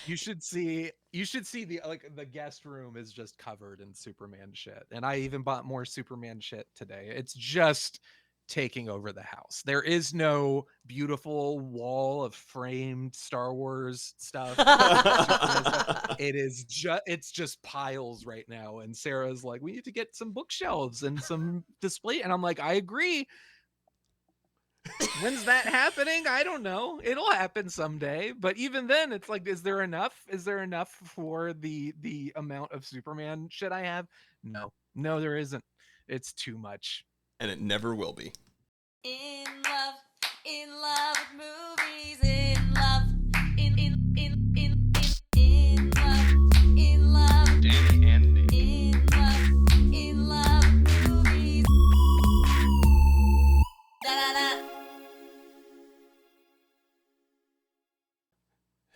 You should see the guest room is just covered in Superman shit. And I even bought more Superman shit today. It's just taking over the house. There is no beautiful wall of framed Star Wars stuff and Superman stuff. It's just piles right now. And Sarah's like, we need to get some bookshelves and some display. And I'm like, I agree. When's that happening? I don't know. It'll happen someday. But even then, it's like, is there enough? Is there enough for the amount of Superman shit I have? No. No, there isn't. It's too much. And it never will be. In love with movies, in love, in love, Dani and Nic. in love with movies. Da da da.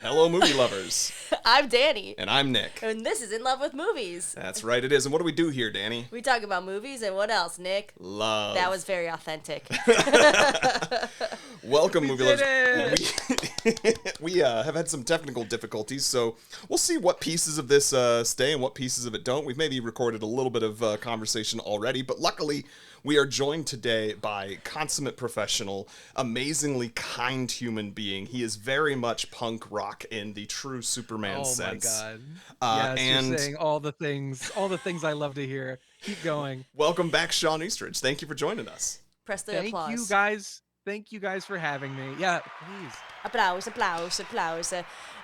Hello, movie lovers. I'm Dani. And I'm Nic. And this is In Love with Movies. That's right, it is. And what do we do here, Dani? We talk about movies and what else, Nic? Love. That was very authentic. Welcome, movie lovers. It. We have had some technical difficulties, so we'll see what pieces of this stay and what pieces of it don't. We've maybe recorded a little bit of conversation already, but luckily we are joined today by consummate professional, amazingly kind human being. He is very much punk rock in the true Superman sense. Oh my god! Yes, and you're saying all the things I love to hear. Keep going. welcome back, Shawn Eastridge. Thank you for joining us. Press the Thank applause. you guys. Thank you guys for having me. Yeah, please. Applause, applause, applause.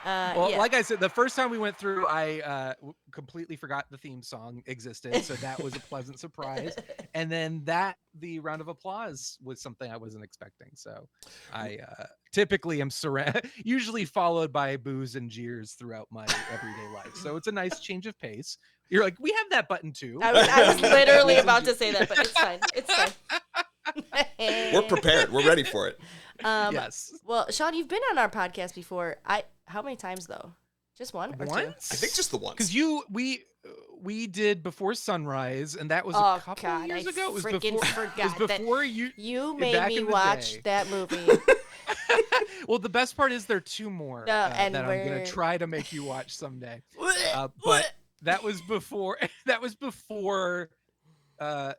Well, Yeah. like I said, the first time we went through, I completely forgot the theme song existed, so that was a pleasant surprise. And then the round of applause was something I wasn't expecting. So I typically am usually followed by boos and jeers throughout my everyday life. So it's a nice change of pace. You're like, we have that button too. I was literally about to say that, but it's fine. It's fine. We're prepared. We're ready for it. Yes. Well, Shawn, you've been on our podcast before. How many times though? Just one or two? Once? I think just the once. Because we did Before Sunrise, and that was Oh a couple God, years I ago. It was freaking forgot that before you. you made back me in the watch day. that movie. Well, the best part is there are two more and that I'm we're- gonna try to make you watch someday. But that was before. That was before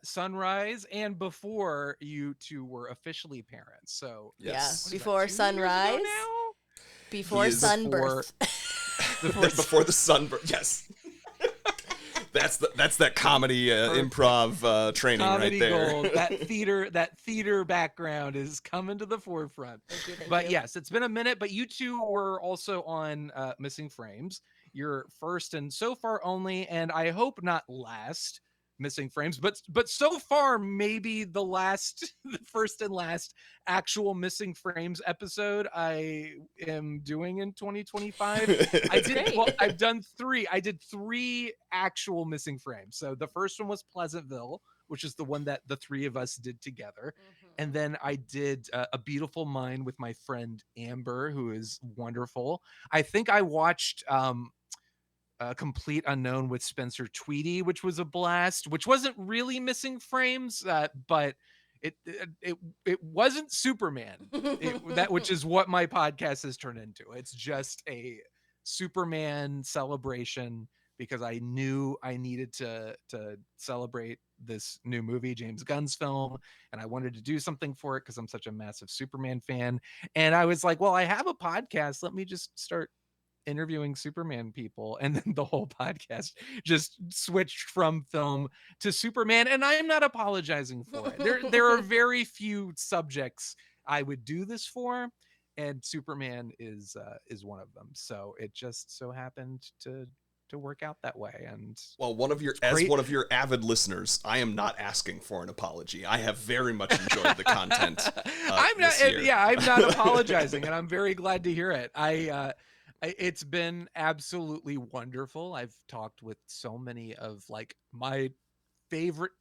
Sunrise, and before you two were officially parents. So Yes. Yeah, what is that, before 2 years ago sunrise, now? before He is sunbirth. Before the sunburn. Yes. That's that comedy improv training Comedy right there. gold. That theater background is coming to the forefront. Thank But you. yes, it's been a minute. But you two were also on Missing Frames. Your first and so far only, and I hope not last Missing Frames, but so far maybe the first and last actual Missing Frames episode I am doing in 2025. I've done 3. I did 3 actual Missing Frames. So the first one was Pleasantville, which is the one that the 3 of us did together. And then I did A Beautiful Mind with my friend Amber, who is wonderful. I think I watched Complete Unknown with Spencer Tweedy, which was a blast, which wasn't really Missing Frames, but it wasn't Superman, which is what my podcast has turned into. It's just a Superman celebration because I knew I needed to celebrate this new movie, James Gunn's film, and I wanted to do something for it because I'm such a massive Superman fan. And I was like, well, I have a podcast. Let me just start interviewing Superman people. And then the whole podcast just switched from film to Superman, and I'm not apologizing for it. There are very few subjects I would do this for, and Superman is one of them. So it just so happened to work out that way. And Well, one of your avid listeners, I am not asking for an apology. I have very much enjoyed the content. I'm not this year. yeah, I'm not apologizing, and I'm very glad to hear it. It's been absolutely wonderful. I've talked with so many of like my favorite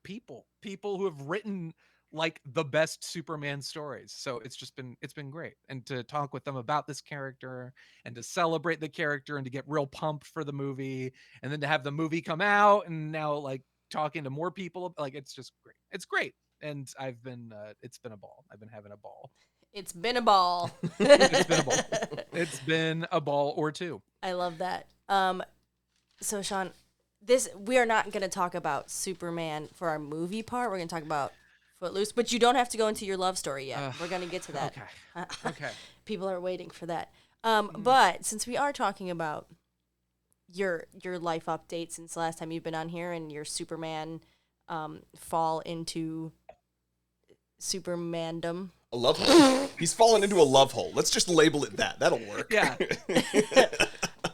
people who have written like the best Superman stories. So it's been great. And to talk with them about this character and to celebrate the character and to get real pumped for the movie, and then to have the movie come out and now like talking to more people, like it's just great. It's great. And it's been a ball. I've been having a ball. It's been a ball. It's been a ball. It's been a ball or two. I love that. So Shawn, we are not going to talk about Superman for our movie part. We're going to talk about Footloose, but you don't have to go into your love story yet. We're going to get to that. Okay. People are waiting for that. But since we are talking about your life update since the last time you've been on here and your Superman fall into Supermandom. A love hole. He's fallen into a love hole. Let's just label it that. That'll work. Yeah.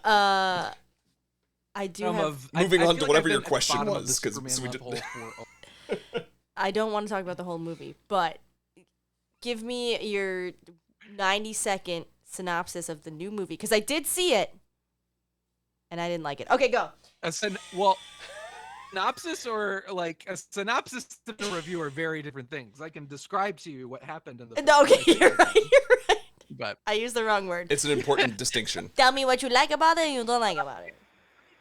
I do have... Moving on to like whatever I've your been at the question bottom of was, the 'cause we Superman did- love hole for I don't want to talk about the whole movie, but give me your 90-second synopsis of the new movie, because I did see it, and I didn't like it. Okay, go. Synopsis or like a synopsis and a review are very different things. I can describe to you what happened in the film. No, okay, you're right. But I used the wrong word. It's an important distinction. Tell me what you like about it and you don't like about it.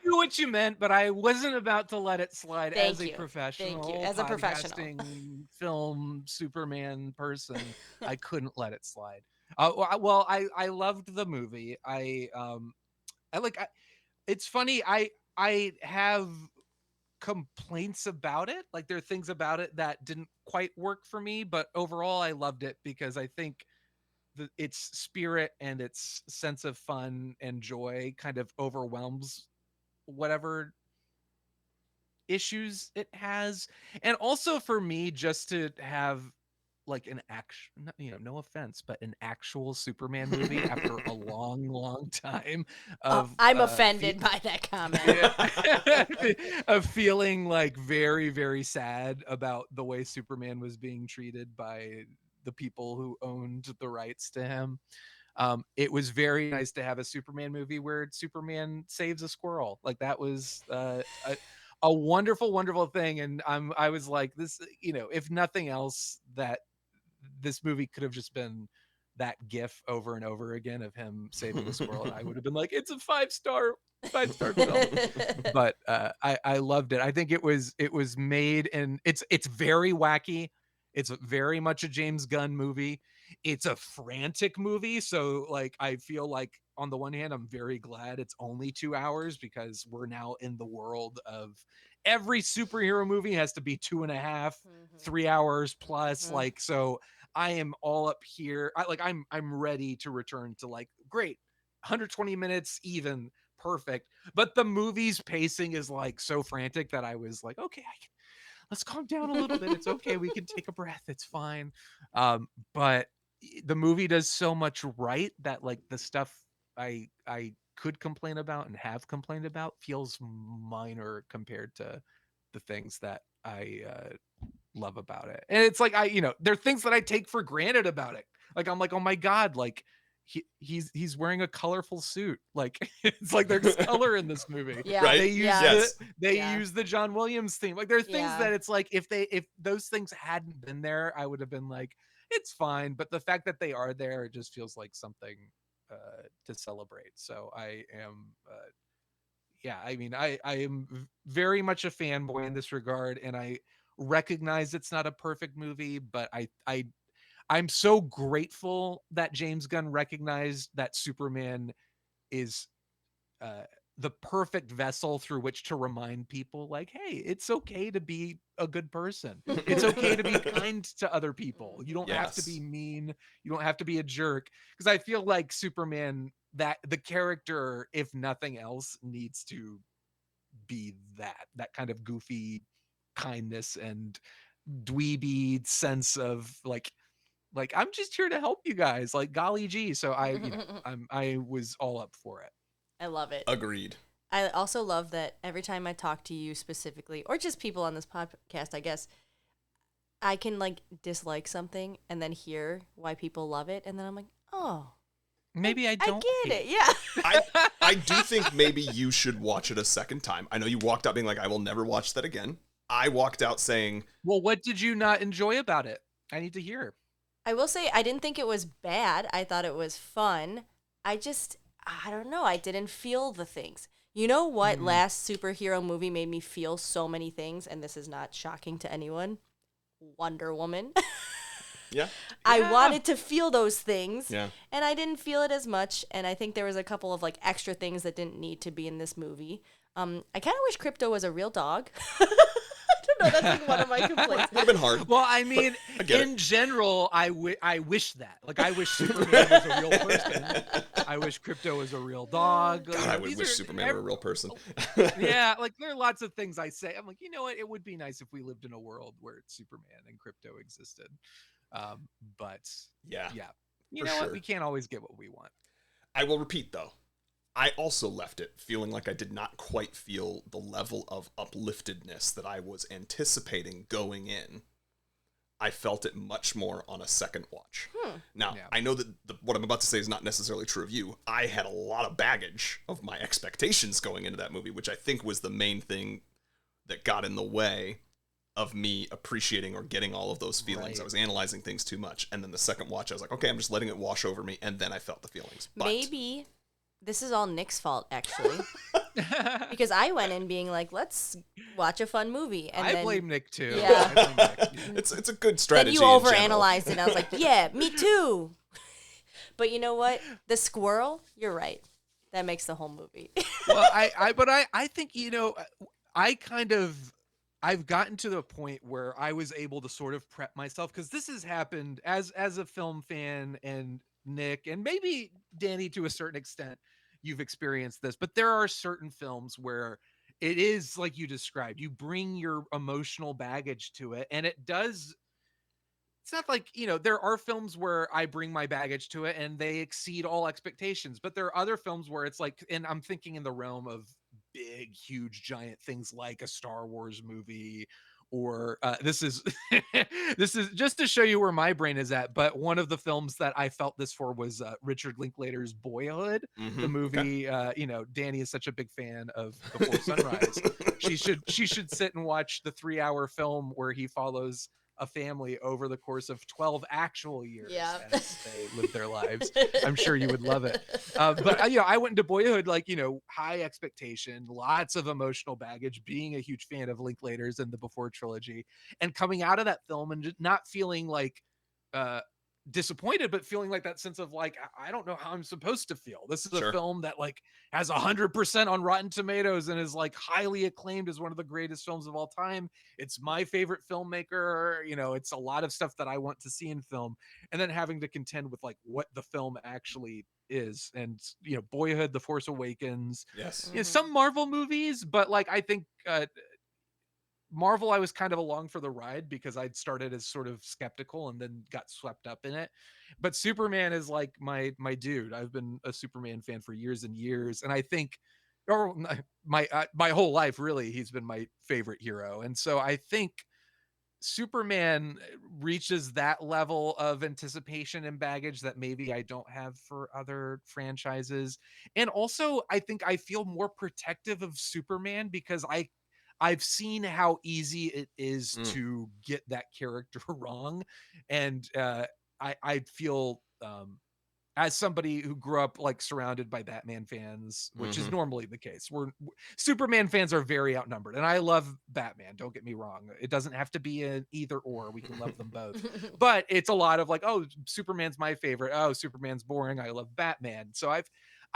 I knew what you meant, but I wasn't about to let it slide Thank as a you. professional. Thank you. As a professional. podcasting film Superman person. I couldn't let it slide. Well, I loved the movie. It's funny. I have complaints about it. Like there are things about it that didn't quite work for me, but overall I loved it because I think its spirit and its sense of fun and joy kind of overwhelms whatever issues it has. And also for me, just to have like an no offense, but an actual Superman movie after a long time of I'm offended by that comment. of feeling like very, very sad about the way Superman was being treated by the people who owned the rights to him. It was very nice to have a Superman movie where Superman saves a squirrel. Like that was a wonderful thing. And I was like, this, if nothing else, that this movie could have just been that gif over and over again of him saving the squirrel. I would have been like, it's a 5-star film. But I loved it. I think it was made, and it's very wacky. It's very much a James Gunn movie. It's a frantic movie. So like, I feel like on the one hand, I'm very glad it's only 2 hours because we're now in the world of every superhero movie has to be 2.5, 3 hours plus. Like, so I am all up here. I'm ready to return to like, great, 120 minutes, even perfect. But the movie's pacing is like so frantic that I was like, okay, let's calm down a little bit. It's okay. We can take a breath. It's fine. But the movie does so much right that like the stuff I could complain about and have complained about feels minor compared to the things that I love about it. And it's like, there are things that I take for granted about it. Like, I'm like, oh my God, like he's wearing a colorful suit. Like it's like there's color in this movie. Yeah. Right? They use the John Williams theme. Like there are things Yeah. that it's like, if those things hadn't been there, I would have been like, it's fine. But the fact that they are there, it just feels like something to celebrate. So I am I am very much a fanboy in this regard, and I recognize it's not a perfect movie, but I'm so grateful that James Gunn recognized that Superman is the perfect vessel through which to remind people like, hey, it's okay to be a good person. It's okay to be kind to other people. You don't have to be mean. You don't have to be a jerk. Because I feel like Superman, that the character, if nothing else, needs to be that kind of goofy kindness and dweeby sense of like I'm just here to help you guys, like golly gee. So I was all up for it. I love it. Agreed. I also love that every time I talk to you specifically, or just people on this podcast, I guess, I can like dislike something and then hear why people love it, and then I'm like, oh, maybe I don't get it. Yeah. I do think maybe you should watch it a second time. I know you walked out being like, I will never watch that again. I walked out saying, well, what did you not enjoy about it? I need to hear. I will say I didn't think it was bad. I thought it was fun. I don't know. I didn't feel the things. You know what last superhero movie made me feel so many things, and this is not shocking to anyone? Wonder Woman. Yeah. I Yeah. wanted to feel those things, Yeah. and I didn't feel it as much. And I think there was a couple of like extra things that didn't need to be in this movie. I kind of wish Crypto was a real dog. I don't know. That's like one of my complaints. Would have been hard. Well, I mean, I get in it. general, I wish that. Like, I wish Superman was a real person. I wish Crypto was a real dog. God, I would wish Superman were a real person. Yeah, like there are lots of things I say. I'm like, you know what? It would be nice if we lived in a world where Superman and Crypto existed. But Yeah, yeah, you for know what? sure. We can't always get what we want. I will repeat though. I also left it feeling like I did not quite feel the level of upliftedness that I was anticipating going in. I felt it much more on a second watch. Now, Yeah. I know that what I'm about to say is not necessarily true of you. I had a lot of baggage of my expectations going into that movie, which I think was the main thing that got in the way of me appreciating or getting all of those feelings. Right. I was analyzing things too much. And then the second watch, I was like, okay, I'm just letting it wash over me. And then I felt the feelings. But Maybe this is all Nick's fault, actually. Because I went in being like, let's watch a fun movie. And I then, blame Nick too. Yeah. I blame Nick. it's a good then strategy. you in general. overanalyzed it. And I was like, yeah, me too. But you know what? The squirrel, you're right. That makes the whole movie. Well, I think, I've gotten to the point where I was able to sort of prep myself, because this has happened as a film fan, and Nick and maybe Dani to a certain extent, you've experienced this, but there are certain films where it is like you described, you bring your emotional baggage to it, and it does. It's not like, there are films where I bring my baggage to it and they exceed all expectations, but there are other films where it's like, and I'm thinking in the realm of big, huge, giant things like a Star Wars movie, or this is this is just to show you where my brain is at. But one of the films that I felt this for was Richard Linklater's Boyhood, the movie. Dani is such a big fan of Before Sunrise. She should sit and watch the 3-hour film where he follows a family over the course of 12 actual years Yeah. as they live their lives. I'm sure you would love it. But I went into Boyhood, like, high expectation, lots of emotional baggage, being a huge fan of Linklater's and the Before trilogy, and coming out of that film and just not feeling like disappointed, but feeling like that sense of like, I don't know how I'm supposed to feel. This is a Sure. film that like has 100% on Rotten Tomatoes and is like highly acclaimed as one of the greatest films of all time. It's my favorite filmmaker. It's a lot of stuff that I want to see in film, and then having to contend with like what the film actually is. And Boyhood, The Force Awakens, Yes. some Marvel movies, but like I think Marvel, I was kind of along for the ride because I'd started as sort of skeptical and then got swept up in it. But Superman is like my dude. I've been a Superman fan for years and years, and I think, or my whole life really, he's been my favorite hero. And so I think Superman reaches that level of anticipation and baggage that maybe I don't have for other franchises. And also, I think I feel more protective of Superman because I've seen how easy it is to get that character wrong. And I feel as somebody who grew up like surrounded by Batman fans, which is normally the case. Superman fans are very outnumbered, and I love Batman. Don't get me wrong; it doesn't have to be an either or. We can love them both, but it's a lot of like, oh, Superman's my favorite. Oh, Superman's boring. I love Batman. So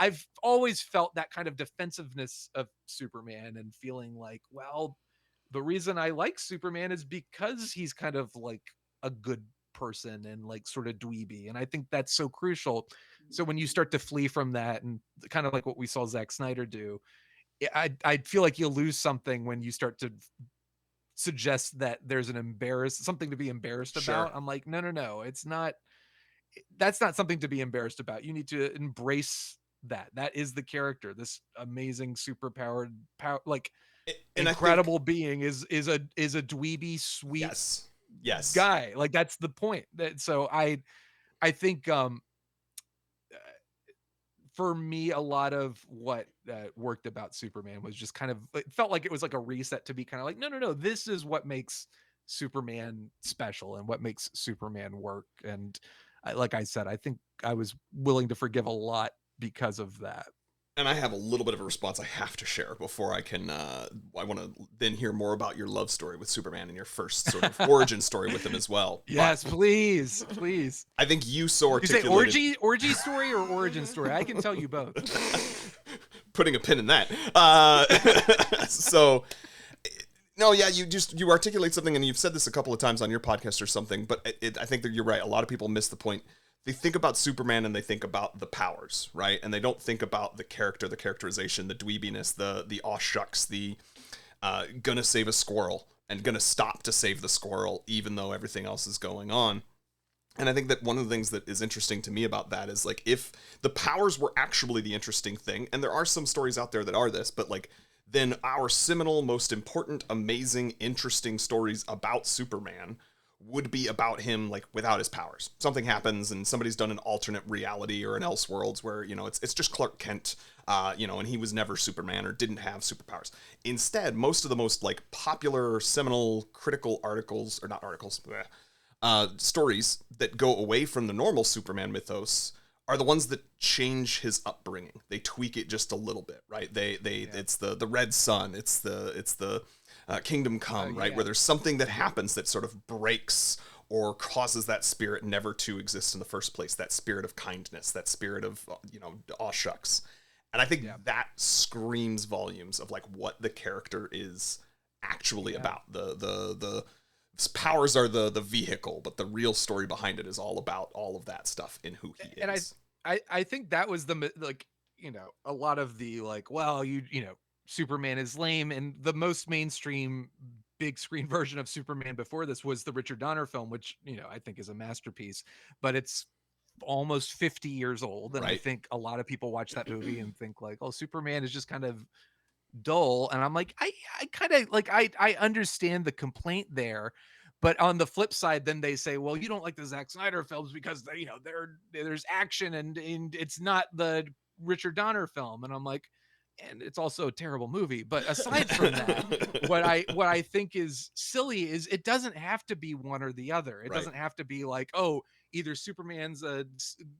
I've always felt that kind of defensiveness of Superman and feeling like, well, the reason I like Superman is because he's kind of like a good person and like sort of dweeby, and I think that's so crucial. So when you start to flee from that, and kind of like what we saw Zack Snyder do, I feel like you lose something when you start to suggest that there's something to be embarrassed about. I'm like, no, it's not. That's not something to be embarrassed about. You need to embrace that is the character. This amazing superpowered like And incredible being is a dweeby sweet yes guy. Like that's the point. So I think for me, a lot of what worked about Superman was just kind of, it felt like it was like a reset to be kind of like, no, this is what makes Superman special and what makes Superman work. And like I said, I think I was willing to forgive a lot because of that. And I have a little bit of a response I have to share before I can. I want to then hear more about your love story with Superman and your first sort of origin story with him as well. Yes, please, please. I think you so You say articulated. orgy story or origin story? I can tell you both. Putting a pin in that. So, no, yeah, you articulate something, and you've said this a couple of times on your podcast or something. But I think that you're right. A lot of people miss the point. They think about Superman and they think about the powers, right? And they don't think about the character, the characterization, the dweebiness, the aw shucks, the gonna save a squirrel and gonna stop to save the squirrel, even though everything else is going on. And I think that one of the things that is interesting to me about that is, like, if the powers were actually the interesting thing, and there are some stories out there that are this, but like, then our seminal, most important, amazing, interesting stories about Superman would be about him, like, without his powers. Something happens and somebody's done an alternate reality or an Elseworlds where, you know, it's just Clark Kent, and he was never Superman or didn't have superpowers. Instead, most of the most, like, popular, seminal, critical articles, or not articles, stories that go away from the normal Superman mythos are the ones that change his upbringing. They tweak it just a little bit, right? It's the red sun, it's the Kingdom Come, right? Where there's something that happens that sort of breaks or causes that spirit never to exist in the first place. That spirit of kindness, that spirit of, aw shucks. And I think that screams volumes of, like, what the character is actually about. The powers are the vehicle, but the real story behind it is all about all of that stuff in who he is. And I think that was the, like, a lot of the, like, well, Superman is lame, and the most mainstream big screen version of Superman before this was the Richard Donner film, which, I think is a masterpiece, but it's almost 50 years old. And I think a lot of people watch that movie and think, like, oh, Superman is just kind of dull. And I'm like, I kind of, like, I understand the complaint there. But on the flip side, then they say, well, you don't like the Zack Snyder films because there's action and it's not the Richard Donner film. And I'm like, and it's also a terrible movie. But aside from that, what I think is silly is it doesn't have to be one or the other. It doesn't have to be like, oh, either Superman's a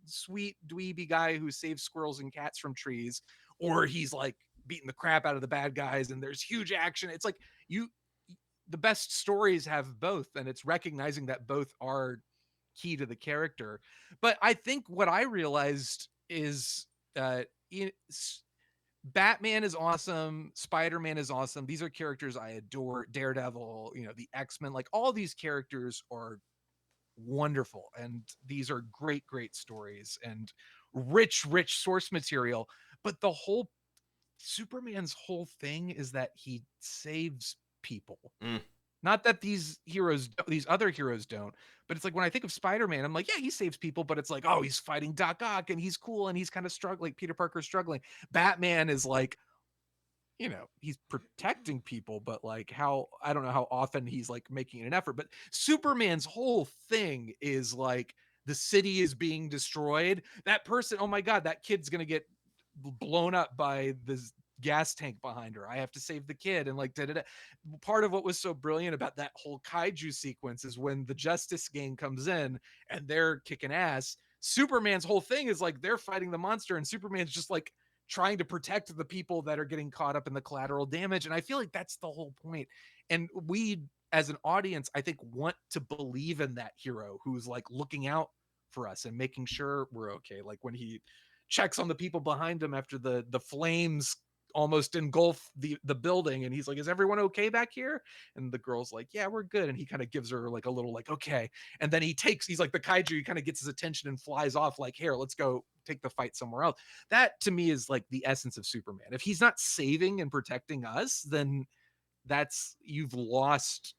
sweet dweeby guy who saves squirrels and cats from trees, or he's like beating the crap out of the bad guys and there's huge action. It's like the best stories have both, and it's recognizing that both are key to the character. But I think what I realized is Batman is awesome, Spider-Man is awesome. These are characters I adore. Daredevil, the X-Men, like, all these characters are wonderful, and these are great stories and rich source material. But Superman's whole thing is that he saves people. Not that these other heroes don't, but it's like, when I think of Spider-Man, I'm like, yeah, he saves people, but it's like, oh, he's fighting Doc Ock and he's cool and he's kind of struggling. Peter Parker's struggling. Batman is like, he's protecting people, but like, I don't know how often he's like making an effort. But Superman's whole thing is like, the city is being destroyed. That person, oh my God, that kid's gonna get blown up by this gas tank behind her. I have to save the kid. And like, part of what was so brilliant about that whole kaiju sequence is when the Justice Gang comes in and they're kicking ass. Superman's whole thing is like, they're fighting the monster, and Superman's just like trying to protect the people that are getting caught up in the collateral damage. And I feel like that's the whole point. And we, as an audience, I think, want to believe in that hero who's like looking out for us and making sure we're okay. Like when he checks on the people behind him after the flames almost engulf the building, and he's like, is everyone okay back here? And the girl's like, yeah, we're good. And he kind of gives her like a little like, okay. And then he's like the kaiju, he kind of gets his attention and flies off like, here, let's go take the fight somewhere else. That to me is like the essence of Superman. If he's not saving and protecting us, then you've lost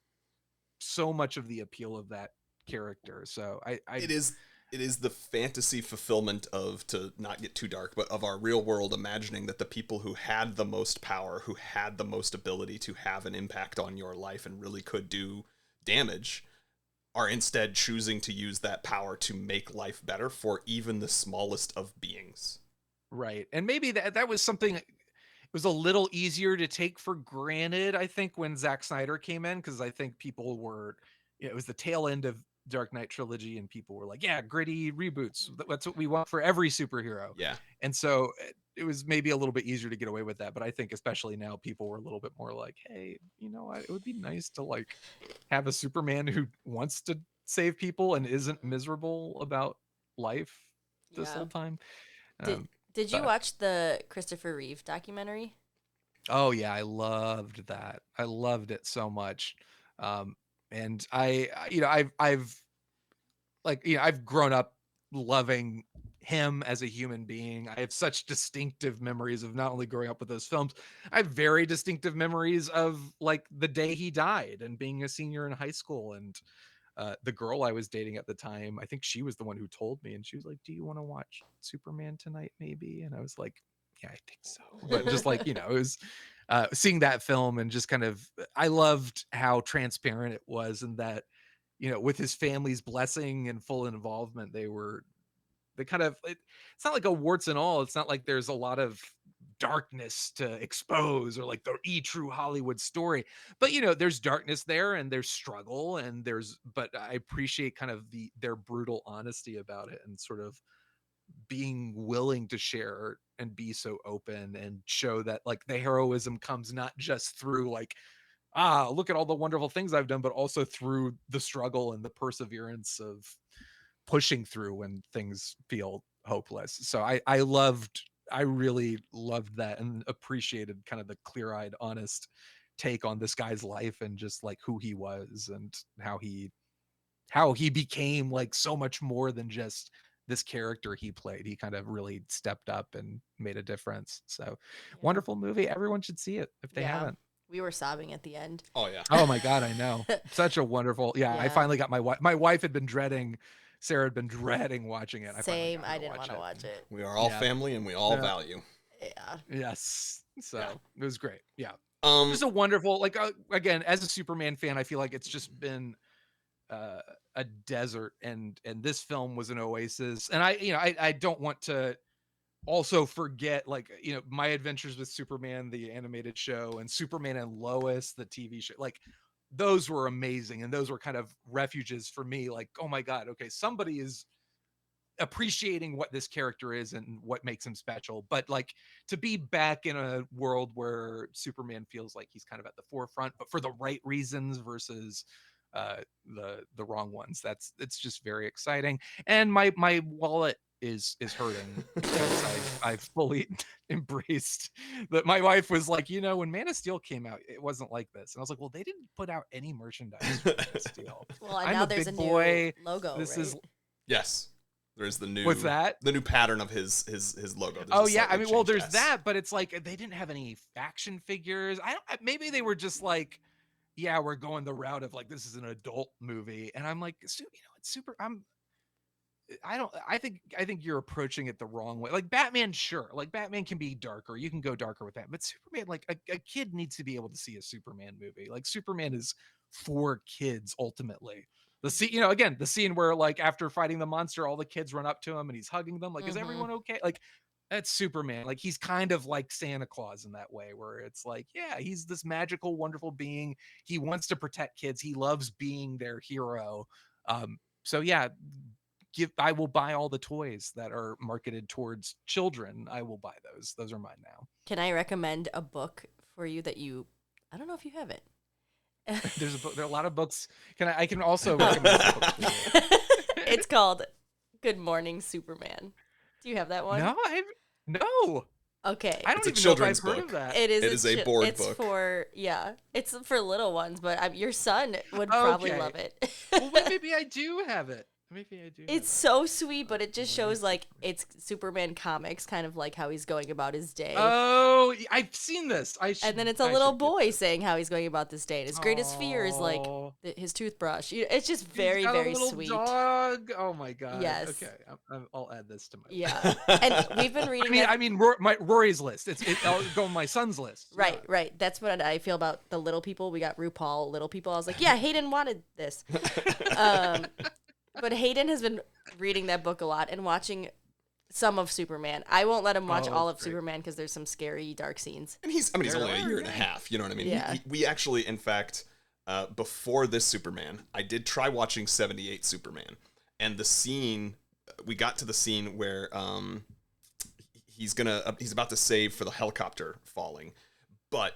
so much of the appeal of that character. So it is the fantasy fulfillment of, to not get too dark, but of our real world imagining that the people who had the most power, who had the most ability to have an impact on your life and really could do damage, are instead choosing to use that power to make life better for even the smallest of beings. Right. And maybe that was something, it was a little easier to take for granted, I think, when Zack Snyder came in, because I think people were, it was the tail end of Dark Knight trilogy, and people were like, yeah, gritty reboots, that's what we want for every superhero. Yeah. And so it was maybe a little bit easier to get away with that. But I think especially now people were a little bit more like, hey, you know what, it would be nice to like have a Superman who wants to save people and isn't miserable about life this Yeah. whole time. Did um Did you but watch the Christopher Reeve documentary? oh yeah, I loved that. I loved it so much. um and you know, I've like, you know, I've grown up loving him as a human being. I have such distinctive memories of not only growing up with those films, I have very distinctive memories of like the day he died and being a senior in high school. And the girl I was dating at the time, I think she was the one who told me, and she was like, "Do you want to watch Superman tonight, maybe?" And I was like, "Yeah, I think so." But just like, you know, it was seeing that film and just kind of, I loved how transparent it was, and that, you know, with his family's blessing and full involvement, they kind of, it's not like a warts and all. It's not like there's a lot of darkness to expose or like the true Hollywood story. But you know, there's darkness there and there's struggle and but I appreciate kind of their brutal honesty about it, and sort of being willing to share and be so open and show that like the heroism comes not just through like, look at all the wonderful things I've done, but also through the struggle and the perseverance of pushing through when things feel hopeless. So I really loved that and appreciated kind of the clear-eyed, honest take on this guy's life and just like who he was and how he became like so much more than just this character he played. He kind of really stepped up and made a difference. So Yeah. wonderful movie. Everyone should see it if they Yeah. haven't. We were sobbing at the end. Oh yeah. Oh my God, I know. Such a wonderful. Yeah, I Yeah. finally got my wife had been dreading, Sarah had been dreading watching it. I finally Same. got her I to didn't want to it. watch it. We are all Yeah. family and we all Yeah. value. Yeah. Yes. So Yeah. it was great. Yeah. Um, Just a wonderful, like, again, as a Superman fan, I feel like it's just been a desert, and this film was an oasis. And I don't want to also forget, like, you know, My Adventures with Superman, the animated show, and Superman and Lois, the TV show. Like, those were amazing, and those were kind of refuges for me. Like, oh my God, okay, somebody is appreciating what this character is and what makes him special. But like, to be back in a world where Superman feels like he's kind of at the forefront, but for the right reasons versus the wrong ones, it's just very exciting. And my wallet is hurting because I've fully embraced that. My wife was like, you know, when Man of Steel came out, it wasn't like this. And I was like, well, they didn't put out any merchandise for Man of Steel. Well, and I'm now a there's big a boy. new logo, This right? is yes. There's the new What's that? The new pattern of his logo. There's Oh a yeah, I slightly mean, well, changed there's S. that, but it's like they didn't have any action figures. Maybe they were just like, yeah, we're going the route of like, this is an adult movie, and I'm like, you know, it's super. I think you're approaching it the wrong way. Like Batman, sure, like Batman can be darker. You can go darker with that, but Superman, like a kid needs to be able to see a Superman movie. Like Superman is for kids ultimately. The scene, you know, again, the scene where like after fighting the monster, all the kids run up to him and he's hugging them. Like, is Mm-hmm. everyone okay? Like, that's Superman. Like, he's kind of like Santa Claus in that way, where it's like, yeah, he's this magical, wonderful being. He wants to protect kids. He loves being their hero. So yeah, I will buy all the toys that are marketed towards children. I will buy those. Those are mine now. Can I recommend a book for you that I don't know if you have it. There's a book. There are a lot of books. I can also recommend some books for you. It's called Good Morning Superman. Do you have that one? No. Okay. I don't It's a even know if I've children's heard book. of that. It is a board it's book. It's for little ones, but your son would probably Okay. love it. Well, maybe I do have it. Maybe I do. It's so sweet, but it just shows like it's Superman comics, kind of like how he's going about his day. Oh, I've seen this. And then it's a little boy saying how he's going about this day, and his greatest fear is like Aw. his toothbrush. It's just very, He's got very a little sweet. dog. Oh my god. Yes. Okay, I'll add this to my. Yeah, and we've been reading. I mean, Rory's list. I'll go on my son's list. Right, Yeah. right. That's what I feel about the little people. We got RuPaul, little people. I was like, yeah, Hayden wanted this. But Hayden has been reading that book a lot and watching some of Superman. I won't let him watch all of great. Superman because there's some scary, dark scenes. And he's only There a are, year and a half. You know what I mean? Yeah. We actually, in fact, before this Superman, I did try watching 78 Superman. And the scene, we got to the scene where he's about to save for the helicopter falling, but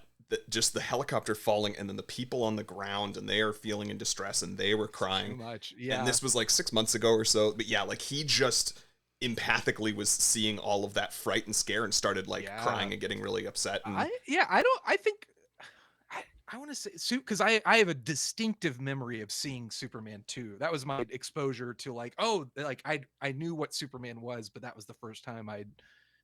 just the helicopter falling and then the people on the ground and they are feeling in distress and they were crying. Too much. Yeah. And this was like 6 months ago or so. But yeah, like he just empathically was seeing all of that fright and scare and started like crying and getting really upset. And I want to say, because I have a distinctive memory of seeing Superman 2. That was my exposure to like, oh, like I knew what Superman was, but that was the first time I'd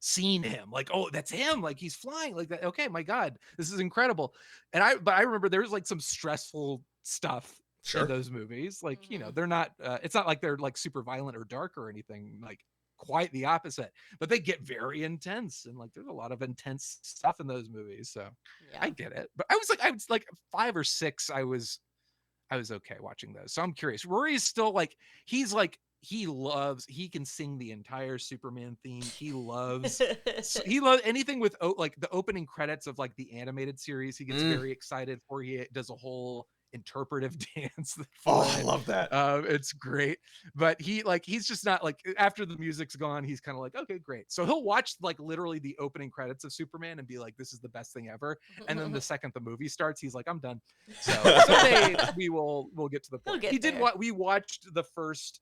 seen him. Like, oh, that's him. Like he's flying like that. Okay, my God, this is incredible. But I remember there was like some stressful stuff in those movies. Like, you know, they're not. It's not like they're like super violent or dark or anything. Like quite the opposite. But they get very intense and like there's a lot of intense stuff in those movies. So I get it. But I was like 5 or 6. I was okay watching those. So I'm curious. Rory's still like he can sing the entire Superman theme. He loves anything with like the opening credits of like the animated series. He gets very excited for. He does a whole interpretive dance. I love that. It's great. But he's just not like, after the music's gone, he's kind of like, okay, great. So he'll watch like literally the opening credits of Superman and be like, this is the best thing ever. And then the second the movie starts, he's like, I'm done. So someday we'll get to the point. We watched the first,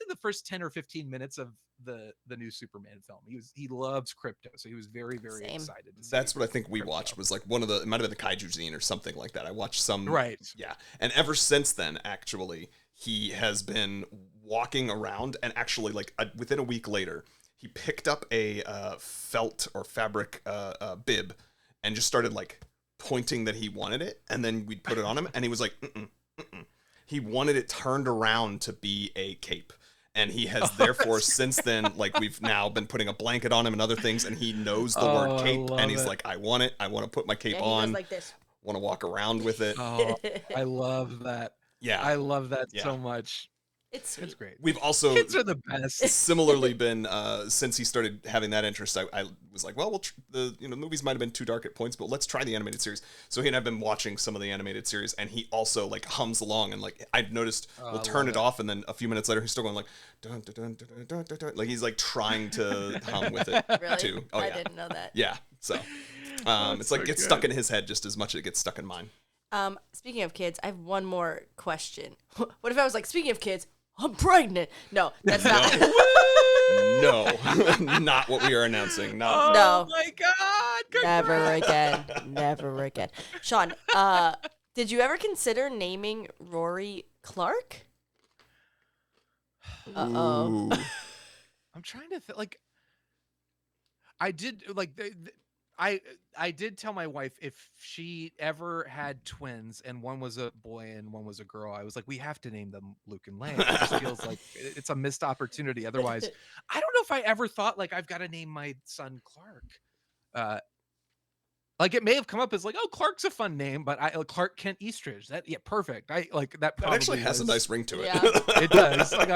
the first 10 or 15 minutes of the new Superman film. He loves crypto, so he was very, very excited to see. That's what I think we watched, was like it might have been the Kaiju Zine or something like that. I watched some. Right. Yeah. And ever since then, actually, he has been walking around, and actually like within a week later, he picked up a felt or fabric bib and just started like pointing that he wanted it, and then we'd put it on him, and he was like, he wanted it turned around to be a cape. And he has therefore since then, like we've now been putting a blanket on him and other things, and he knows the word cape, and he's like, I want it. I want to put my cape on. Goes like this. Want to walk around with it. Oh, I love that. Yeah. I love that so much. It's great. We've also kids are the best. Similarly been since he started having that interest, I was like, well, the movies might have been too dark at points, but let's try the animated series. So he and I've been watching some of the animated series, and he also like hums along, and like I've noticed we'll turn it off, and then a few minutes later he's still going like dun, dun, dun, dun, dun, dun, dun. Like he's like trying to hum with it too. Oh, I didn't know that. Yeah, so it's like gets stuck in his head just as much as it gets stuck in mine. Speaking of kids, I have one more question. What if I was like, speaking of kids, I'm pregnant? No, that's not. No, not what we are announcing. No. Oh my God! Congrats. Never again. Shawn, did you ever consider naming Rory Clark? Uh-oh. I'm trying to think. Like, I did like. I did tell my wife if she ever had twins and one was a boy and one was a girl, I was like, we have to name them Luke and Lane. It just feels like it's a missed opportunity. Otherwise, I don't know if I ever thought like I've got to name my son Clark. Like it may have come up as like, oh, Clark's a fun name, but Clark Kent Eastridge. Perfect. I like that. That actually has a nice ring to it. Yeah. It does. Like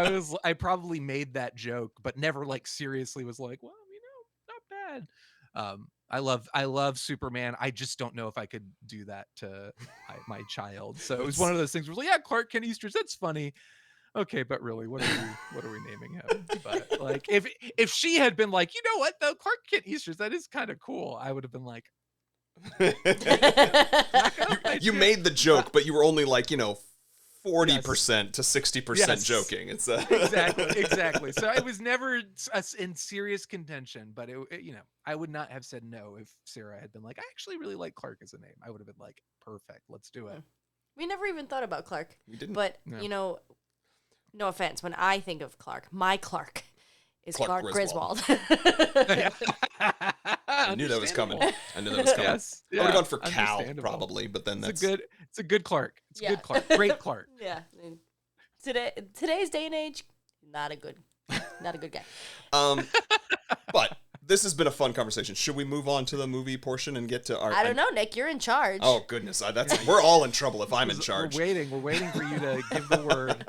I probably made that joke, but never like seriously was like, well, not bad. I love Superman. I just don't know if I could do that to my child. So it was one of those things where like, yeah, Clark Kent Eastridge, that's funny. Okay, but really, what are we naming him? But like if she had been like, you know what though, Clark Kent Eastridge, that is kind of cool, I would have been like, you made the joke, but you were only like 40% to 60% joking. It's exactly. So I was never in serious contention, but it I would not have said no if Sarah had been like, I actually really like Clark as a name. I would have been like, perfect, let's do it. We never even thought about Clark. We didn't. But no offense, when I think of Clark, my Clark is Clark Griswold. I knew that was coming. Yes. I would have gone for Cal probably, but then it's a good Clark. It's a good Clark. Great Clark. Yeah. Today's day and age, not a good guy. But this has been a fun conversation. Should we move on to the movie portion and get to our? I don't know, Nick. You're in charge. Oh goodness, we're all in trouble if I'm in charge. We're waiting for you to give the word.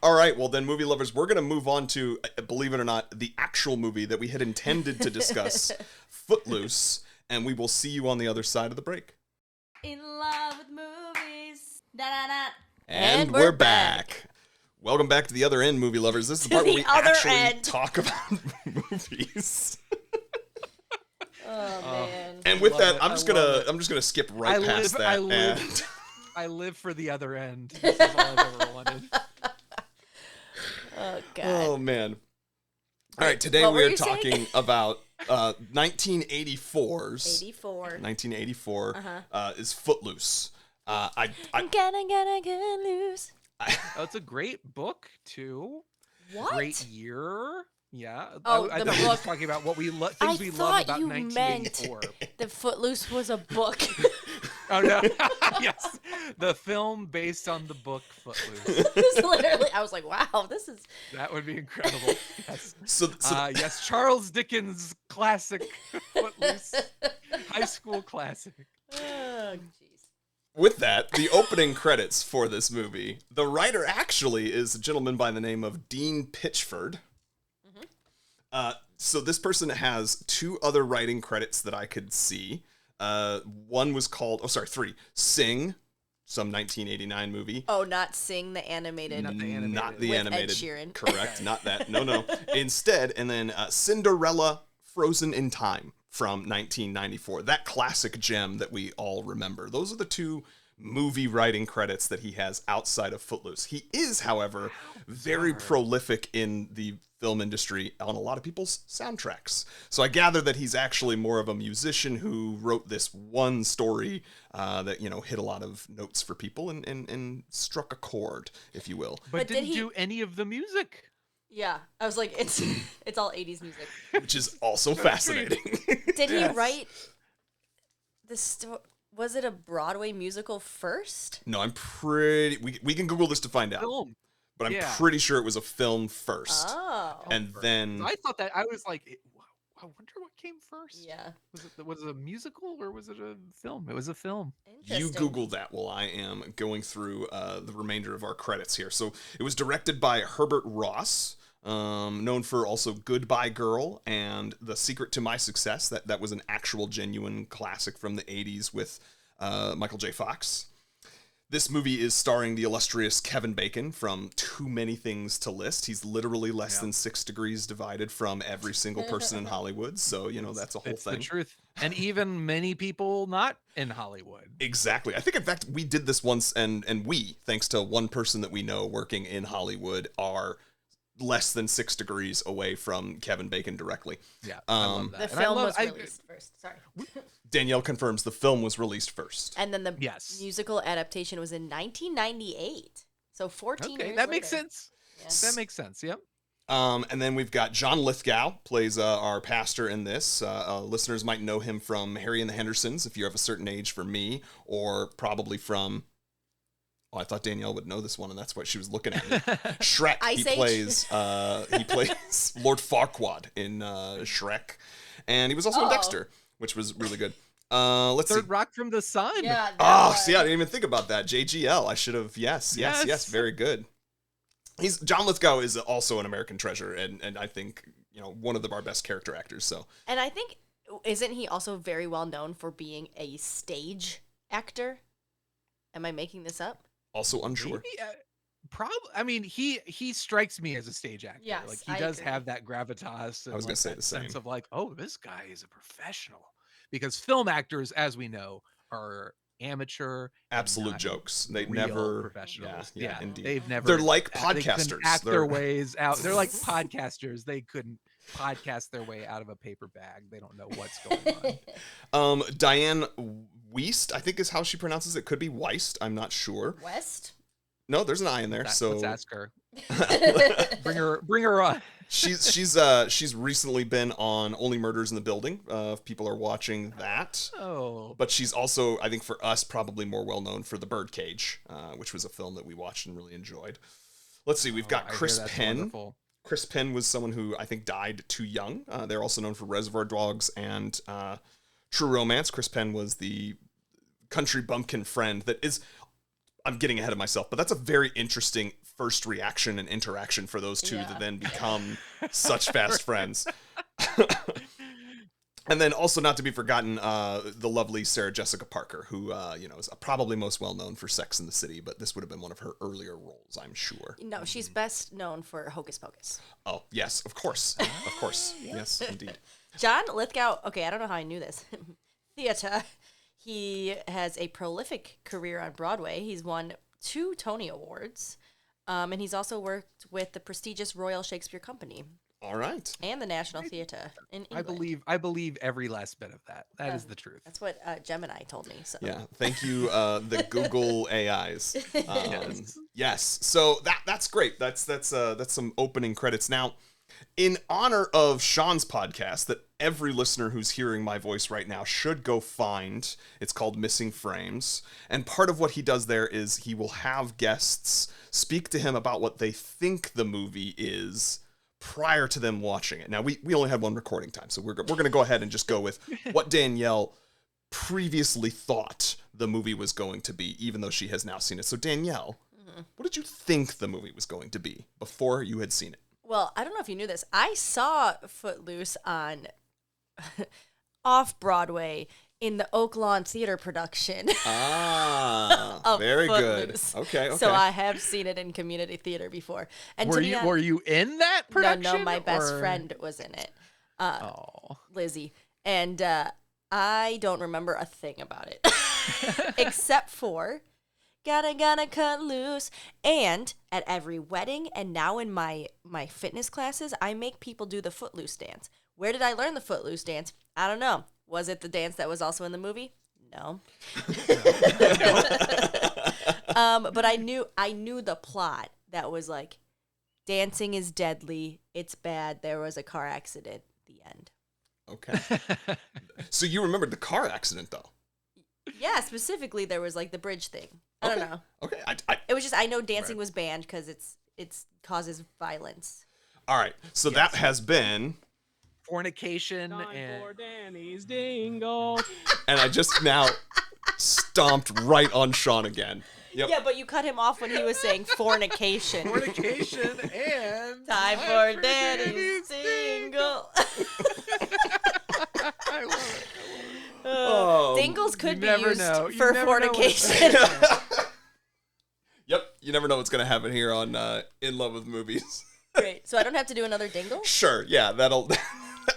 All right, well then, movie lovers, we're gonna move on to, believe it or not, the actual movie that we had intended to discuss, Footloose, and we will see you on the other side of the break. In love with movies. Da-da-da. And we're back. Welcome back to the other end, movie lovers. This is the part where we actually talk about movies. Oh man. And with love that, it. I'm I just love gonna skip right past that. And I live for the other end. This is all I've ever wanted. Oh god. oh man. All right, today What were we're you saying? talking about 1984's 84. 1984 is Footloose. I I'm gonna get loose. Oh, it's a great book too. What? Great year. Yeah. Oh, I the thought we were just book. talking about what we things I we love thought about you meant 1984. The Footloose was a book. Oh no! Yes, the film based on the book Footloose. It's literally, I was like, wow, this is. That would be incredible. Yes. so Yes, Charles Dickens' classic Footloose, high school classic. Oh, jeez. with that, the opening credits for this movie, the writer actually is a gentleman by the name of Dean Pitchford. So this person has two other writing credits that I could see. One was called, three. Sing, some 1989 movie. Oh, not Sing the animated. Not the animated. Not the With animated. Ed Sheeran. Correct, not that. No. Instead, and then Cinderella Frozen in Time from 1994. That classic gem that we all remember. Those are the two movie writing credits that he has outside of Footloose. He is, however, very prolific in the film industry on a lot of people's soundtracks. So I gather that he's actually more of a musician who wrote this one story that, hit a lot of notes for people and struck a chord, if you will. But did didn't he- do any of the music. Yeah, I was like, it's all 80s music. Which is also fascinating. Did he Yes. write this? Was it a Broadway musical first? No, I'm pretty... We can Google this to find out. Film. But I'm Yeah. pretty sure it was a film first. Oh, And then... I thought that I was like, I wonder what came first. yeah. Was it a musical or was it a film? It was a film. You Interesting. Google that while I am going through the remainder of our credits here. So it was directed by Herbert Ross, known for also Goodbye Girl and The Secret to My Success. That was an actual genuine classic from the 80s with Michael J. Fox. This movie is starring the illustrious Kevin Bacon from Too Many Things to List. He's literally less than 6 degrees divided from every single person in Hollywood. So, that's a whole It's thing. the truth. And even many people not in Hollywood. Exactly. I think, in fact, we did this once, and we, thanks to one person that we know working in Hollywood, are less than 6 degrees away from Kevin Bacon directly. Yeah, I love that. The And I film love- was I- released first. Sorry. Danielle confirms the film was released first. And then the Yes. musical adaptation was in 1998. So 14 Okay, years that makes later. sense. That makes sense. Yep. And then we've got John Lithgow, plays our pastor in this. Listeners might know him from Harry and the Hendersons, if you're of a certain age for me, or probably from... Oh, I thought Danielle would know this one, and that's why she was looking at me. Shrek. Ice he Age. plays Lord Farquaad in Shrek, and he was also in Oh. Dexter, which was really good. Let's see. Third Rock from the Sun. Yeah. that Oh, was- see, I didn't even think about that. JGL. I should have. Yes. Yes. Very good. John Lithgow is also an American treasure, and I think one of our best character actors. So And I think, isn't he also very well known for being a stage actor? Am I making this up? also unsure. Maybe, probably. I mean, he strikes me as a stage actor. Yes, Like he I does agree. have that gravitas. And I was gonna like say that the same. sense of like, oh, this guy is a professional. Because film actors, as we know, are amateur. and Absolute not jokes. They real never. professionals. Yeah, indeed. They've never. They're like they couldn't podcasters. Act They're- their ways out. They're like podcasters. They couldn't podcast their way out of a paper bag. They don't know what's going on. Diane Weist, I think is how she pronounces it. Could be Weist. I'm not sure. West? No, there's an I in there. So Let's ask her. Bring her on. she's recently been on Only Murders in the Building. If people are watching that. Oh, But she's also, I think for us, probably more well known for The Birdcage, which was a film that we watched and really enjoyed. Let's see, we've got I hear Chris that's Penn. wonderful. Chris Penn was someone who I think died too young. They're also known for Reservoir Dogs and True Romance. Chris Penn was the country bumpkin friend that is... I'm getting ahead of myself, but that's a very interesting first reaction and interaction for those two Yeah. to then become such fast friends. And then also not to be forgotten, the lovely Sarah Jessica Parker, who is probably most well known for Sex and the City, but this would have been one of her earlier roles, I'm sure. No, she's best known for Hocus Pocus. Oh yes, of course, of course, yes, indeed. John Lithgow, okay, I don't know how I knew this. Theater. He has a prolific career on Broadway. He's won 2 Tony Awards. And he's also worked with the prestigious Royal Shakespeare Company. All right. And the National Theatre in England. I believe every last bit of that. That is the truth. That's what Gemini told me. So. Yeah. Thank you, the Google AIs. Yes. So that's great. That's some opening credits. Now, in honor of Shawn's podcast that every listener who's hearing my voice right now should go find. It's called Missing Frames. And part of what he does there is he will have guests speak to him about what they think the movie is prior to them watching it. Now, we only had one recording time, so we're going to go ahead and just go with what Danielle previously thought the movie was going to be, even though she has now seen it. So, Danielle, what did you think the movie was going to be before you had seen it? Well, I don't know if you knew this. I saw Footloose on off-Broadway in the Oak Lawn Theater production. Ah, very Footloose. good. Okay. So I have seen it in community theater before. And were you in that production? No, my best friend was in it. Lizzie. And I don't remember a thing about it. Except for gotta cut loose. And at every wedding and now in my fitness classes, I make people do the Footloose dance. Where did I learn the Footloose dance? I don't know. Was it the dance that was also in the movie? No. But I knew the plot that was like, dancing is deadly. It's bad. There was a car accident. The end. Okay. So you remembered the car accident, though? Yeah, specifically there was like the bridge thing. I don't know. Okay. It was just, I know dancing was banned because it's causes violence. All right. So that has been fornication Time for Danny's Dingle. And I just now stomped right on Shawn again. Yep. Yeah, but you cut him off when he was saying fornication. Fornication and time for Danny's Dingle. I love it. Dingles could be used know. for fornication. Yep, you never know what's going to happen here on In Love with Movies. Great. So I don't have to do another dingle? Sure, yeah, that'll...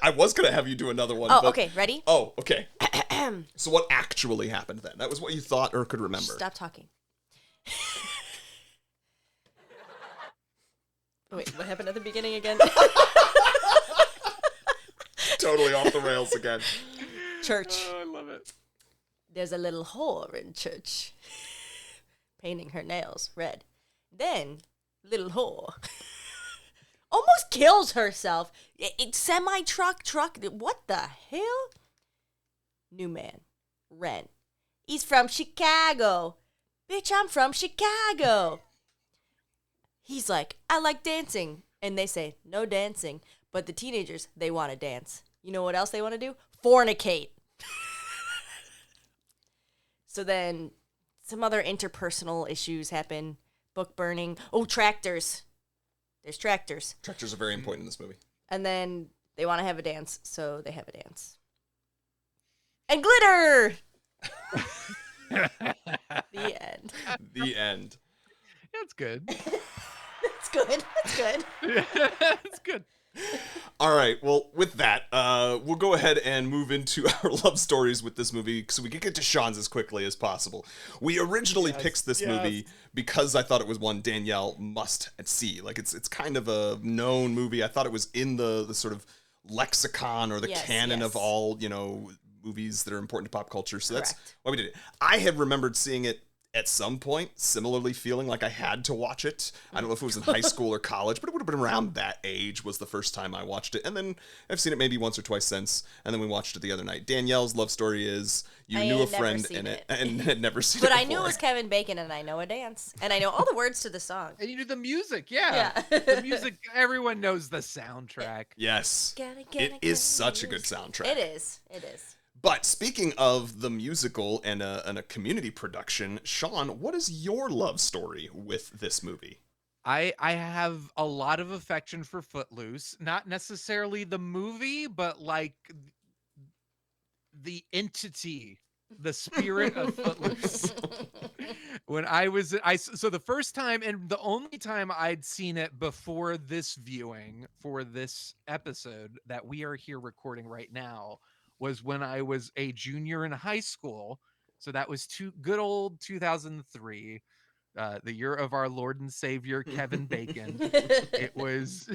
I was going to have you do another one. Oh, but... okay, ready? Oh, okay. So what actually happened then? That was what you thought or could remember. Stop talking. Wait, what happened at the beginning again? Totally off the rails again. Church. Oh, I love it. There's a little whore in church, painting her nails red. Then, little whore almost kills herself. Semi-truck. What the hell? New man. Ren. He's from Chicago. Bitch, I'm from Chicago. He's like, I like dancing. And they say, no dancing. But the teenagers, they want to dance. You know what else they want to do? Fornicate. So then some other interpersonal issues happen. Book burning. Oh, tractors. There's tractors. Tractors are very important in this movie. And then they want to have a dance, so they have a dance. And glitter! The end. The end. That's good. That's good. That's good. That's good. All right. Well, with that, we'll go ahead and move into our love stories with this movie so we can get to Shawn's as quickly as possible. We originally picked this movie because I thought it was one Danielle must see. Like it's kind of a known movie. I thought it was in the sort of lexicon or the canon of all, movies that are important to pop culture. So that's why we did it. I had remembered seeing it at some point, similarly feeling like I had to watch it. I don't know if it was in high school or college, but it would have been around that age was the first time I watched it. And then I've seen it maybe once or twice since, and then we watched it the other night. Danielle's love story is you knew a friend in it and had never seen it But before. I knew it was Kevin Bacon, and I know a dance. And I know all the words to the song. And you do the music, yeah. The music, everyone knows the soundtrack. Yes. It is such a good soundtrack. It is. But speaking of the musical and a community production, Shawn, what is your love story with this movie? I have a lot of affection for Footloose. Not necessarily the movie, but like the entity the spirit of Footloose. When so the first time and the only time I'd seen it before this viewing for this episode that we are here recording right now was when I was a junior in high school. So that was good old 2003, the year of our Lord and Savior Kevin Bacon. It was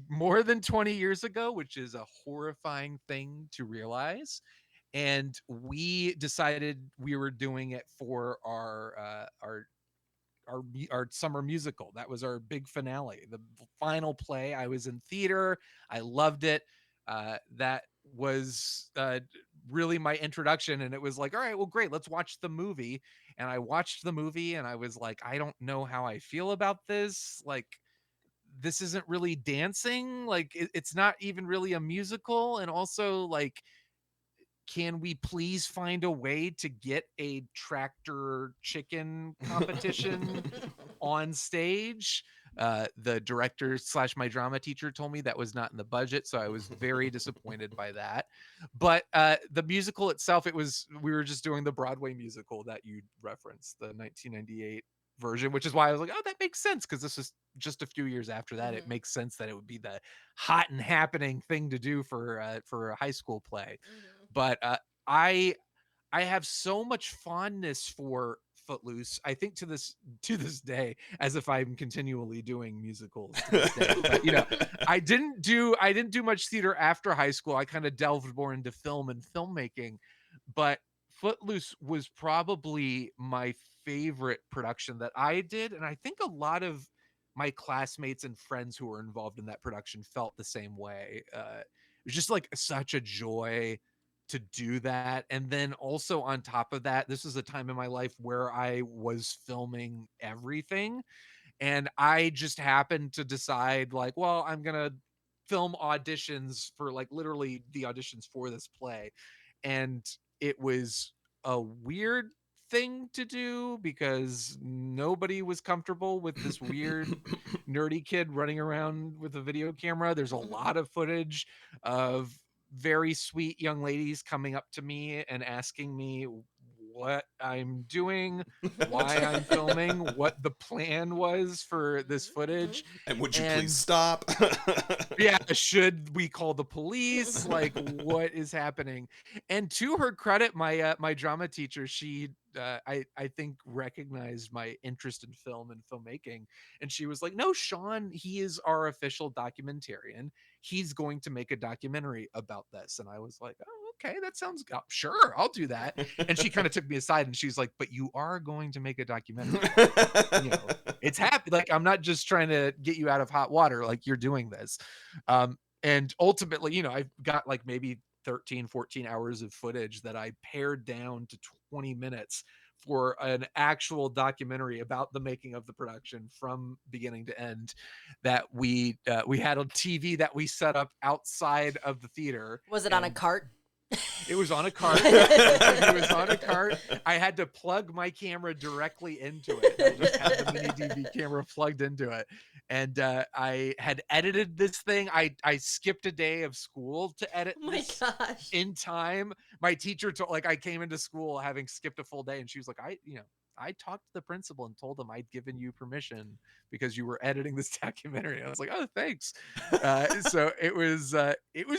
more than 20 years ago, which is a horrifying thing to realize. And we decided we were doing it for our summer musical. That was our big finale, the final play. I was in theater. I loved it. That was really my introduction. And it was like, all right, well, great. Let's watch the movie. And I watched the movie and I was like, I don't know how I feel about this. Like, this isn't really dancing. Like, it's not even really a musical. And also, like, can we please find a way to get a tractor chicken competition on stage? The director / my drama teacher told me that was not in the budget, so I was very disappointed by that. But the musical itself, we were just doing the Broadway musical that you referenced, the 1998 version, which is why I was like, oh, that makes sense, because this is just a few years after that. It makes sense that it would be the hot and happening thing to do for a high school play. But I have so much fondness for Footloose. I think to this day, as if I'm continually doing musicals to this day. But I didn't do much theater after high school. I kind of delved more into film and filmmaking. But Footloose was probably my favorite production that I did, and I think a lot of my classmates and friends who were involved in that production felt the same way. It was just like such a joy to do that. And then also on top of that, this is a time in my life where I was filming everything. And I just happened to decide, like, well, I'm going to film auditions for, like, literally the auditions for this play. And it was a weird thing to do because nobody was comfortable with this weird nerdy kid running around with a video camera. There's a lot of footage of very sweet young ladies coming up to me and asking me what I'm doing, why I'm filming, what the plan was for this footage. And would you please stop? Yeah, should we call the police? Like, what is happening? And to her credit, my drama teacher, she I think recognized my interest in film and filmmaking, and she was like, no, Shawn, he is our official documentarian. He's going to make a documentary about this. And I was like, oh, okay, that sounds good. Sure, I'll do that. And she kind of took me aside and she's like, but you are going to make a documentary. It's happy. Like, I'm not just trying to get you out of hot water. Like, you're doing this. And ultimately, I've got like maybe 13, 14 hours of footage that I pared down to 20 minutes for an actual documentary about the making of the production from beginning to end. That we had a TV that we set up outside of the theater. Was it on a cart? It was on a cart. It was on a cart. I had to plug my camera directly into it. I just had the mini DV camera plugged into it. And I had edited this thing. I skipped a day of school to edit this in time. My teacher told, like, I came into school having skipped a full day, and she was like, I talked to the principal and told him I'd given you permission because you were editing this documentary. I was like, oh, thanks. So it was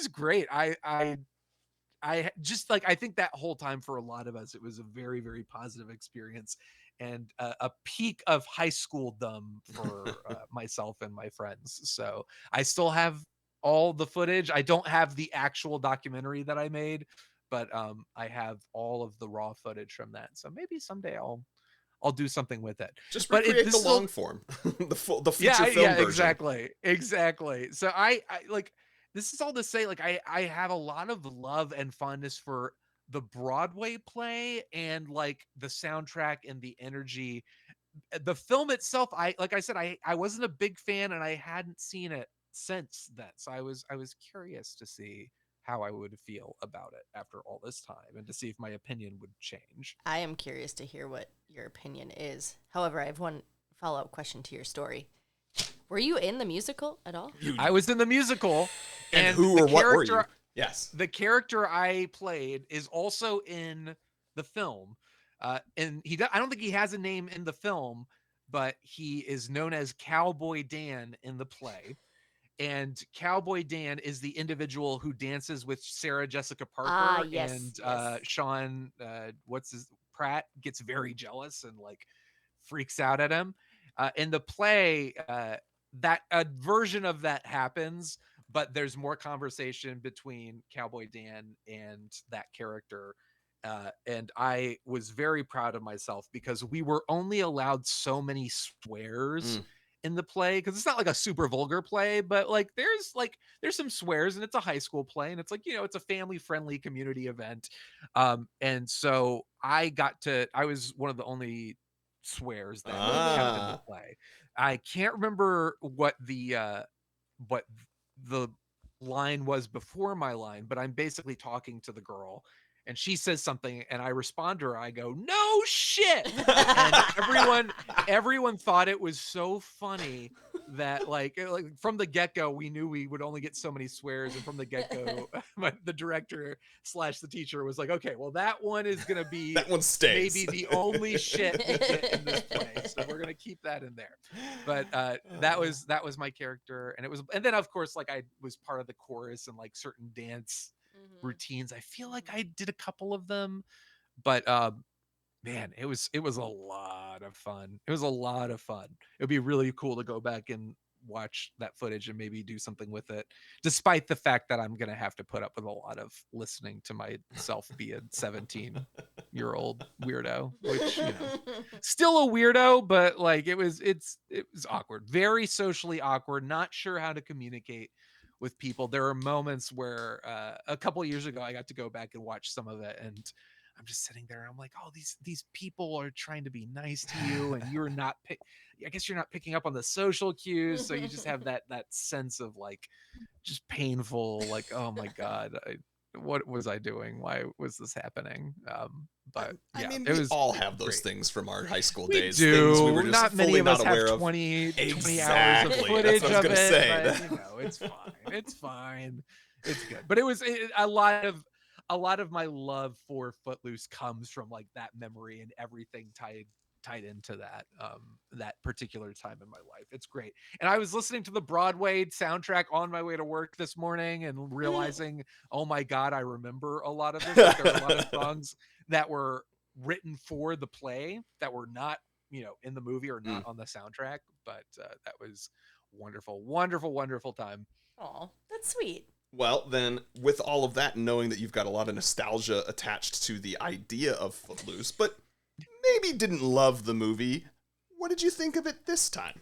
great. I just, like, I think that whole time for a lot of us, it was a very, very positive experience and a peak of high schooldom for myself and my friends. So I still have all the footage. I don't have the actual documentary that I made, but I have all of the raw footage from that. So maybe someday I'll do something with it. Just recreate the long form, the feature film version. Exactly. So I like, this is all to say, like, I have a lot of love and fondness for the Broadway play and like the soundtrack and the energy. The film itself, like I said, I wasn't a big fan and I hadn't seen it since then. So I was curious to see how I would feel about it after all this time and to see if my opinion would change. I am curious to hear what your opinion is. However, I have one follow-up question to your story. Were you in the musical at all? I was in the musical. And who or what were you? Yes. The character I played is also in the film. And I don't think he has a name in the film, but he is known as Cowboy Dan in the play. And Cowboy Dan is the individual who dances with Sarah Jessica Parker, Yes, and yes. Sean, Pratt gets very jealous and like freaks out at him. In the play, that a version of that happens, but there's more conversation between Cowboy Dan and that character. And I was very proud of myself because we were only allowed so many swears in the play, because it's not like a super vulgar play, but like there's some swears, and it's a high school play, and it's like, it's a family friendly community event. And so I was one of the only swears that were kept in the play. I can't remember what the line was before my line, but I'm basically talking to the girl, and she says something, and I respond to her. I go, "No shit," and everyone thought it was so funny that like from the get-go we knew we would only get so many swears, and from the get-go the director / the teacher was like, okay, well that one is gonna be That one stays. maybe the only shit we get in this play, so we're gonna keep that in there. But that was my character, and then of course like I was part of the chorus and like certain dance routines. I feel like I did a couple of them, but man, it was a lot of fun. It was a lot of fun. It would be really cool to go back and watch that footage and maybe do something with it, despite the fact that I'm gonna have to put up with a lot of listening to myself be a 17-year-old weirdo, which still a weirdo, but like it was awkward, very socially awkward, not sure how to communicate with people. There are moments where a couple of years ago I got to go back and watch some of it, and I'm just sitting there and I'm like, oh, these people are trying to be nice to you, and you're not I guess you're not picking up on the social cues, so you just have that sense of like just painful, like, oh my god, what was I doing? Why was this happening? But yeah, I mean, it we was all have those great. things from our high school We days. do. Things we were just not many fully of us not aware have of. 20 hours of Exactly. footage That's what I was of gonna it, say. but it's fine. It's fine. It's good. But a lot of my love for Footloose comes from like that memory and everything tied into that particular time in my life. It's great. And I was listening to the Broadway soundtrack on my way to work this morning and realizing, oh my god, I remember a lot of this. Like, there were a lot of songs that were written for the play that were not, in the movie or not on the soundtrack. But that was wonderful, wonderful, wonderful time. Oh, that's sweet. Well, then, with all of that, knowing that you've got a lot of nostalgia attached to the idea of Footloose, but maybe didn't love the movie, what did you think of it this time?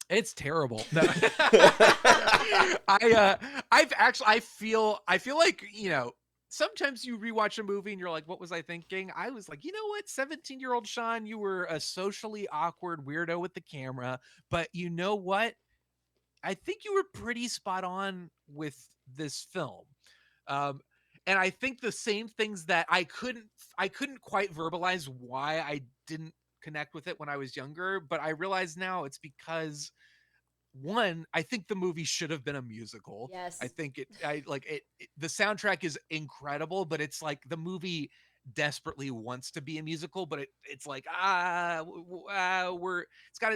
It's terrible. No. I feel like, sometimes you rewatch a movie and you're like, what was I thinking? I was like, you know what? 17-year-old Shawn, you were a socially awkward weirdo with the camera, but you know what? I think you were pretty spot on with this film. And I think the same things that I couldn't quite verbalize why I didn't connect with it when I was younger, but I realize now it's because, one, I think the movie should have been a musical. Yes. I think the soundtrack is incredible, but it's like the movie desperately wants to be a musical, but it's like it's got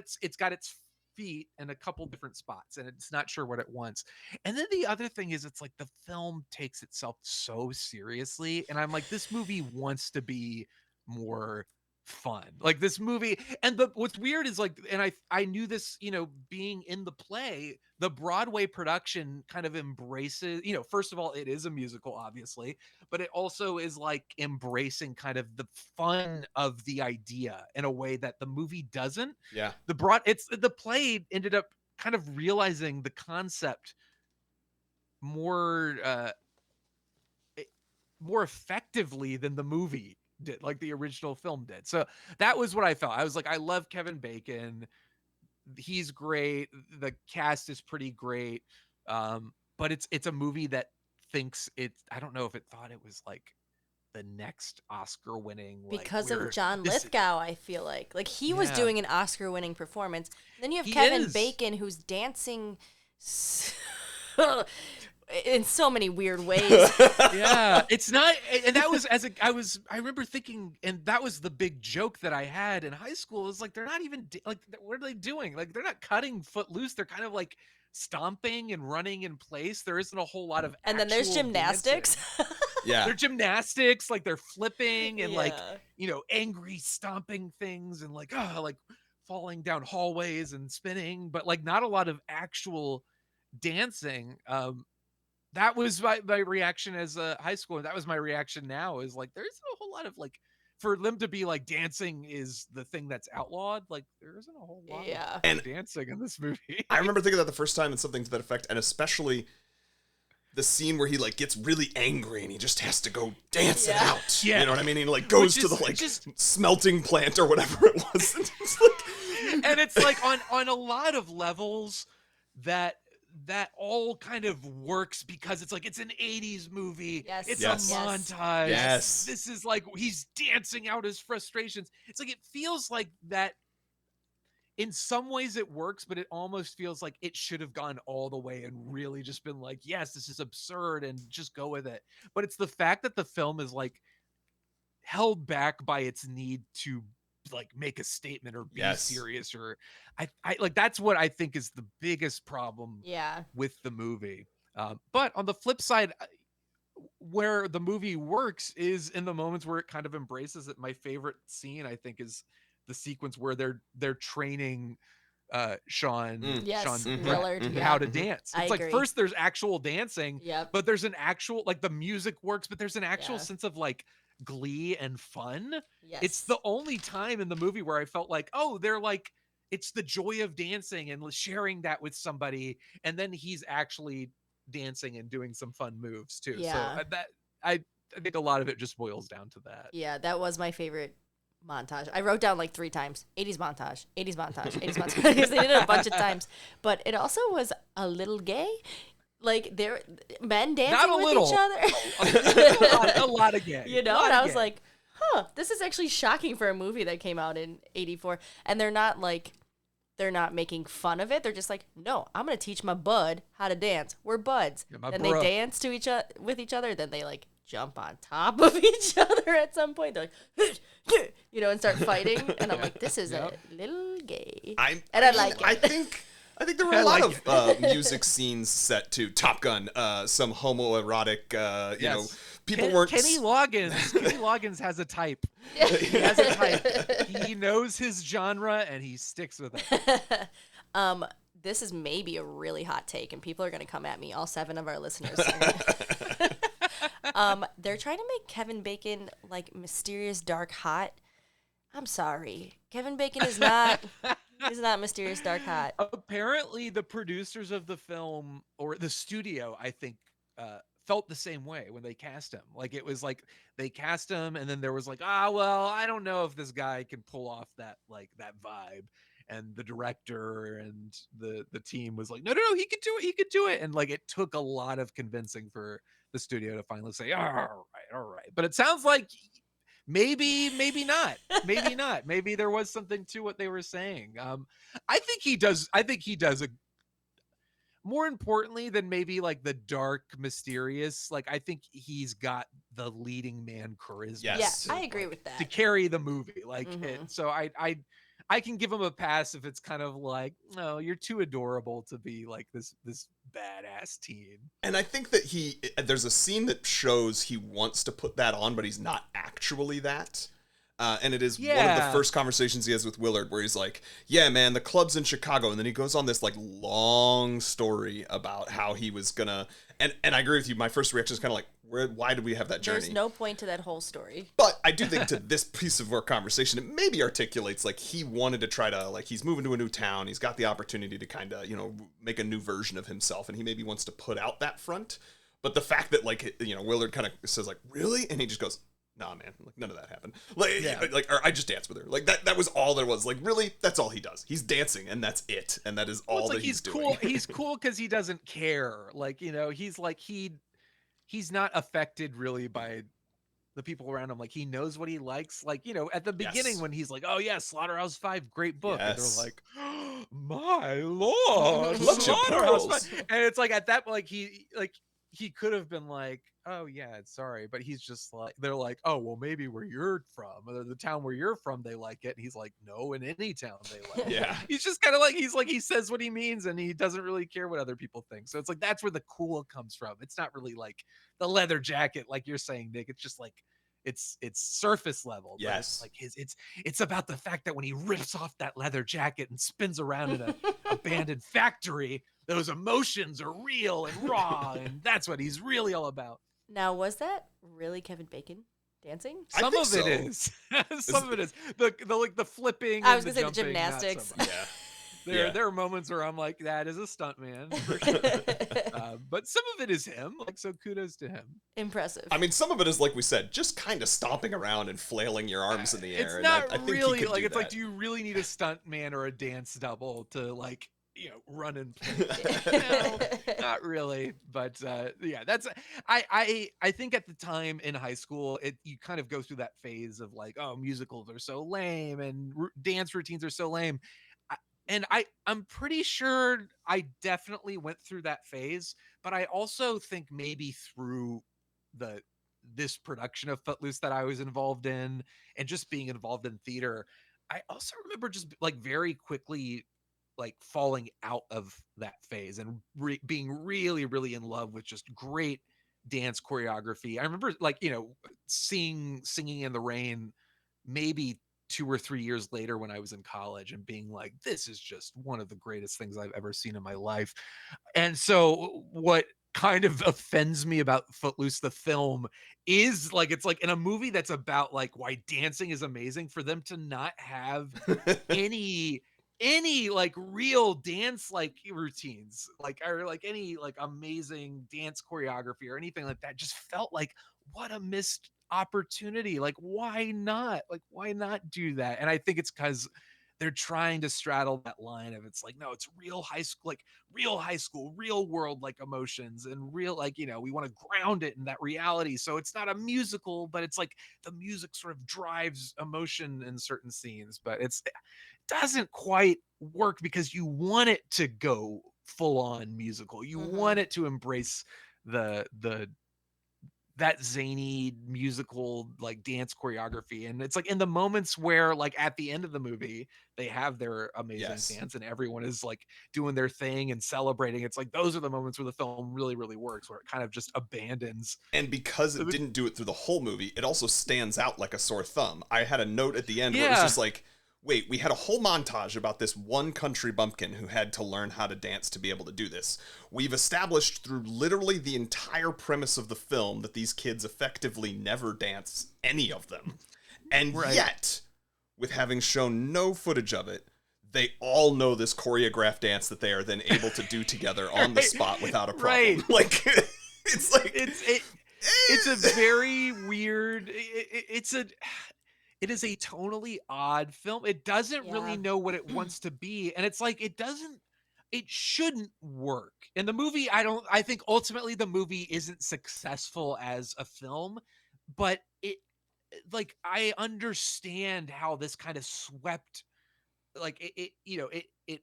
its feet in a couple different spots, and it's not sure what it wants. And then the other thing is, it's like the film takes itself so seriously, and I'm like, this movie wants to be more fun. Like this movie, and what's weird is like, and I knew this, being in the play, the Broadway production kind of embraces, first of all, it is a musical, obviously, but it also is like embracing kind of the fun of the idea in a way that the movie doesn't. Yeah. The play ended up kind of realizing the concept more effectively than the movie did, like the original film did. So that was what I felt. I was like, I love Kevin Bacon. He's great. The cast is pretty great. But it's a movie that thinks I don't know if it thought it was like the next Oscar winning, because of John Lithgow. I feel like he was doing an Oscar winning performance. Then you have Kevin Bacon, who's dancing in so many weird ways. Yeah, it's not, and that was I remember thinking, and that was the big joke that I had in high school, is like, they're not even like, what are they doing? Like, they're not cutting Footloose, they're kind of like stomping and running in place. There isn't a whole lot of And then there's actual gymnastics. dancing. Yeah. They're gymnastics, like they're flipping and like, Yeah. you know, angry stomping things and like, like falling down hallways and spinning, but like not a lot of actual dancing. That was my reaction as a high school, and that was my reaction now, is like, there isn't a whole lot of like, for them to be like, dancing is the thing that's outlawed, like there isn't a whole lot Yeah. of dancing in this movie. I remember thinking that the first time, and something to that effect, and especially the scene where he like gets really angry and he just has to go dance it out. Yeah. You know what I mean? He like goes Which to the is like just- smelting plant or whatever it was. And it's like, And it's like on a lot of levels that all kind of works, because it's like, it's an 80s movie. Yes. It's Yes. a montage. Yes. This is like, he's dancing out his frustrations. It's like, it feels like that in some ways it works, but it almost feels like it should have gone all the way and really just been like, yes, this is absurd, and just go with it. But it's the fact that the film is like held back by its need to like make a statement or be Yes. serious, or I like, that's what I think is the biggest problem Yeah. with the movie. But on the flip side, where the movie works is in the moments where it kind of embraces it. My favorite scene, I think, is the sequence where they're training Shawn Yes. Shawn Willard. Mhm. Yeah. how to dance. I It's like, agree. first there's actual dancing, Yep. but there's an actual, like, the music works, but there's an actual Yeah. sense of like glee and fun. Yes. It's the only time in the movie where I felt like, oh, they're like, it's the joy of dancing and sharing that with somebody, and then he's actually dancing and doing some fun moves too. Yeah. So I think a lot of it just boils down to that. Yeah, that was my favorite montage. I wrote down like 3 times. 80s montage, 80s montage, 80s montage. Because they did it a bunch of times. But it also was a little gay. Like, they're men dancing Not a with little. each other. a lot of gay. You know, A lot and of I was gay. like, huh, this is actually shocking for a movie that came out in 84. And they're not making fun of it. They're just like, no, I'm going to teach my bud how to dance. We're buds. Yeah, my then bro. they dance to with each other. Then they like jump on top of each other at some point. They're like, you know, and start fighting. And I'm like, this is Yep. a little gay. I like it. I think there were I a lot like of music scenes set to Top Gun, some homoerotic, you know, Yes. people weren't. Kenny Loggins has a type. He has a type. He knows his genre and he sticks with it. This is maybe a really hot take, and people are going to come at me, all 7 of our listeners. They're trying to make Kevin Bacon like mysterious, dark, hot. I'm sorry. Kevin Bacon is not he's not mysterious, dark, hot. Apparently, the producers of the film, or the studio, I think, felt the same way when they cast him. Like, it was like they cast him, and then there was like, well, I don't know if this guy can pull off that vibe. And the director and the team was like, no, he could do it. And like, it took a lot of convincing for the studio to finally say, all right. But it sounds like maybe not. Maybe there was something to what they were saying. I think he does a, more importantly than maybe like the dark, mysterious, like, I think he's got the leading man charisma. Yes. Yeah, I agree with To that. carry the movie. Like, Mhm. so I can give him a pass if it's kind of like, no, you're too adorable to be like this badass teen. And I think that there's a scene that shows he wants to put that on, but he's not actually that. And it is one of the Yeah. first conversations he has with Willard, where he's like, yeah, man, the club's in Chicago. And then he goes on this like long story about how he was gonna, and I agree with you. My first reaction is kind of like, why do we have that journey? There's no point to that whole story. But I do think to this piece of our conversation, it maybe articulates like he wanted to try to, like, he's moving to a new town. He's got the opportunity to kind of, you know, make a new version of himself. And he maybe wants to put out that front. But the fact that, like, you know, Willard kind of says like, really? And he just goes, nah, man, like, none of that happened. Like, Yeah. or I just danced with her. Like, that was all there was. Like, really? That's all he does. He's dancing, and that's it. And that is all It's that like he's doing. cool. He's cool because he doesn't care. Like, you know, he's like, he's not affected really by the people around him. Like, he knows what he likes. Like, you know, at the beginning Yes. when he's like, oh yeah, Slaughterhouse-Five, great book. Yes. And they're like, oh, my lord, Clutch of Slaughterhouse-Five. pearls. And it's like, at that, like, he, like, he could have been like, oh yeah, sorry, but he's just like, they're like, oh well, maybe where you're from, or the town where you're from, they like it. And he's like, no, in any town they like it. Yeah. He's just kind of like, he says what he means, and he doesn't really care what other people think. So it's like that's where the cool comes from. It's not really like the leather jacket, like you're saying, Nick. It's just like it's surface level. But Yes. it's like it's about the fact that when he rips off that leather jacket and spins around in a abandoned factory, those emotions are real and raw, and that's what he's really all about. Now, was that really Kevin Bacon dancing? I Some think of it so. is. Some of it is. The like the flipping. I was and gonna say the jumping, not so gymnastics. much. Yeah. There are moments where I'm like, that is a stunt man for sure. But some of it is him. Like, so kudos to him. Impressive. I mean, some of it is like we said, just kind of stomping around and flailing your arms in the air. It's and not I think really he could like do it's like, that. do you really need a stunt man or a dance double to like, run and play? No, not really. But yeah, that's I think at the time in high school, you kind of go through that phase of like, oh, musicals are so lame and dance routines are so lame. I'm pretty sure I definitely went through that phase, but I also think maybe through this production of Footloose that I was involved in, and just being involved in theater, I also remember just like very quickly like falling out of that phase and being really, really in love with just great dance choreography. I remember like, singing in the rain maybe 2 or 3 years later when I was in college and being like, this is just one of the greatest things I've ever seen in my life. And so what kind of offends me about Footloose, the film, is like, it's like in a movie that's about like why dancing is amazing, for them to not have any like real dance like routines, like, or like any like amazing dance choreography or anything like that, just felt like what a missed opportunity. Like, why not? Like, why not do that? And I think it's because they're trying to straddle that line of, it's like, no, it's real high school, like real high school, real world, like emotions and real, like, we want to ground it in that reality. So it's not a musical, but it's like the music sort of drives emotion in certain scenes, but it doesn't quite work because you want it to go full on musical. You want it to embrace the that zany musical like dance choreography. And it's like in the moments where like at the end of the movie they have their amazing dance and everyone is like doing their thing and celebrating, it's like those are the moments where the film really, really works, where it kind of just abandons. And because it didn't do it through the whole movie, it also stands out like a sore thumb. I had a note at the end where it was just like, wait, we had a whole montage about this one country bumpkin who had to learn how to dance to be able to do this. We've established through literally the entire premise of the film that these kids effectively never dance, any of them. And yet, with having shown no footage of it, they all know this choreographed dance that they are then able to do together on the spot without a problem. Like, it's like... It's a very weird... It is a tonally odd film. It doesn't really know what it wants to be. And it's like, it shouldn't work. And the movie, I think ultimately the movie isn't successful as a film, but like, I understand how this kind of swept, like it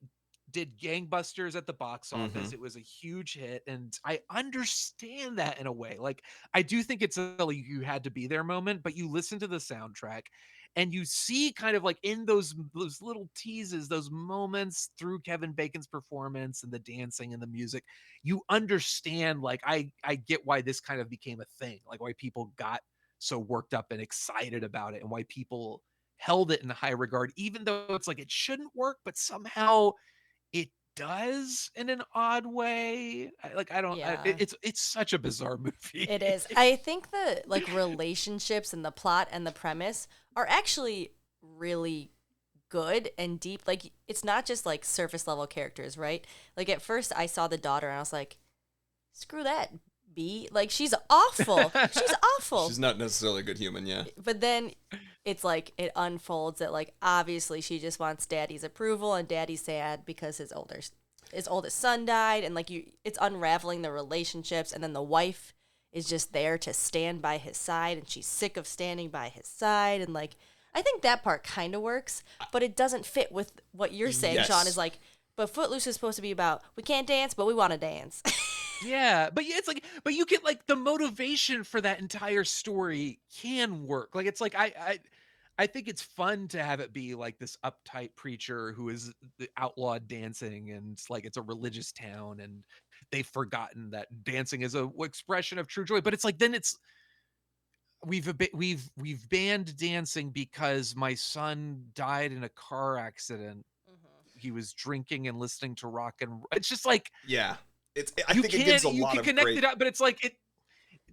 did gangbusters at the box office. It was a huge hit, and I understand that in a way. Like, I do think it's a you had to be there moment, but you listen to the soundtrack and you see kind of like in those little teases, those moments through Kevin Bacon's performance and the dancing and the music, you understand, like, I get why this kind of became a thing, like why people got so worked up and excited about it and why people held it in high regard, even though it's like it shouldn't work, but somehow it does in an odd way. It's such a bizarre movie. It is. I think the like relationships and the plot and the premise are actually really good and deep. Like, it's not just like surface level characters, right? Like, at first I saw the daughter and I was like, screw that B. Like, she's awful. She's awful. She's not necessarily a good human, yeah. But then it's like it unfolds that like obviously she just wants daddy's approval, and daddy's sad because his oldest son died, and like it's unraveling the relationships, and then the wife is just there to stand by his side, and she's sick of standing by his side, and like I think that part kind of works, but it doesn't fit with what you're saying, Shawn, is like, but Footloose is supposed to be about we can't dance, but we want to dance. Yeah, but yeah, it's like, but you get like the motivation for that entire story can work. Like it's like I think it's fun to have it be like this uptight preacher who is the outlawed dancing, and it's like it's a religious town, and they've forgotten that dancing is a expression of true joy. But it's like then it's we've banned dancing because my son died in a car accident. He was drinking and listening to rock and it's just like Yeah. I think it gives a you lot can of connect great. it up, but it's like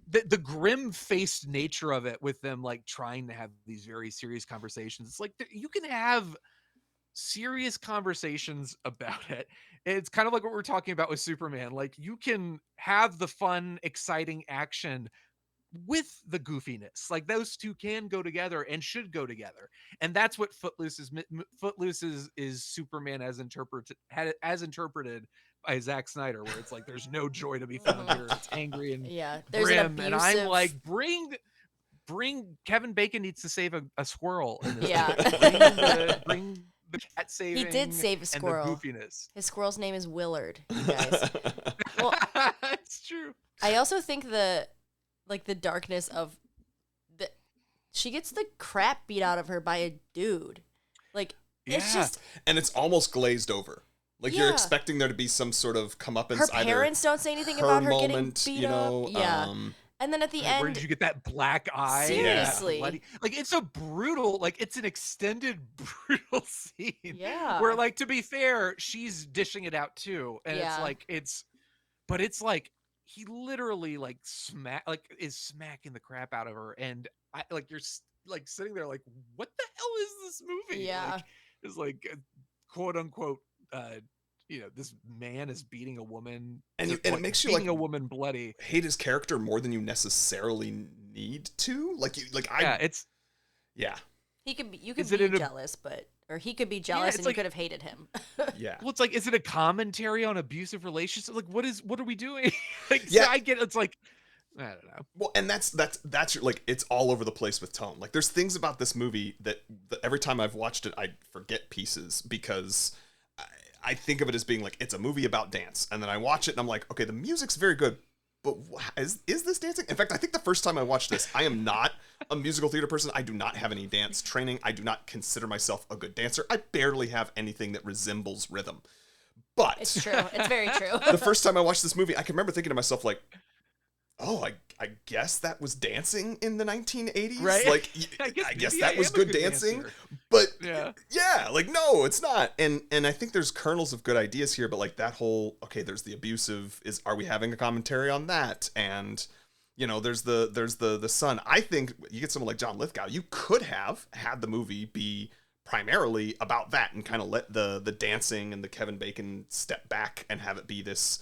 the grim faced nature of it with them like trying to have these very serious conversations. It's like you can have serious conversations about it. It's kind of like what we're talking about with Superman. Like you can have the fun, exciting action with the goofiness. Like those two can go together and should go together. And that's what Footloose is. Footloose is Superman as interpreted by Zack Snyder, where it's like there's no joy to be found here. It's angry and Yeah, there's an grim. And I'm abusive. like, bring Kevin Bacon needs to save a squirrel in this Yeah. movie. Bring the cat saving. He did save a and squirrel. the goofiness. His squirrel's name is Willard, you guys. Well, It's true. I also think the darkness of she gets the crap beat out of her by a dude. Like it's Yeah. just And it's almost glazed over. Like you're Yeah. expecting there to be some sort of comeuppance. her parents don't say anything about her getting moment, beat you know, up. Yeah. And then at the Where end, did you get that black eye? Seriously. Bloody- like it's a brutal, like it's an extended brutal scene. Yeah. Where like to be fair, she's dishing it out too. And Yeah. it's like but it's like he literally like is smacking the crap out of her. And I like you're like sitting there like, what the hell is this movie? Yeah. Like, it's like quote unquote this man is beating a woman And to- it like, makes you, beating like, a woman bloody. hate his character more than you necessarily need to. Yeah. he could be, you could Is it be in a- jealous, or he could be jealous it's and like- you could have hated him. Yeah. Well, it's like, is it a commentary on abusive relationships? Like, what are we doing? Like, Yeah. I get it's like, I don't know. Well, and that's like it's all over the place with tone. Like there's things about this movie that every time I've watched it, I forget pieces because I think of it as being like it's a movie about dance, and then I watch it and I'm like, okay, the music's very good, but is this dancing? In fact, I think the first time I watched this, I am not a musical theater person. I do not have any dance training. I do not consider myself a good dancer. I barely have anything that resembles rhythm. But It's true. It's very true. the first time I watched this movie, I can remember thinking to myself like, oh, I guess that was dancing in the 1980s. Right? Like, I guess maybe that I was am a good good dancing. dancer. But Yeah. like no, it's not. And I think there's kernels of good ideas here, but like that whole there's the abusive. Are we having a commentary on that? And there's the son. I think you get someone like John Lithgow. You could have had the movie be primarily about that and kind of let the dancing and the Kevin Bacon step back and have it be this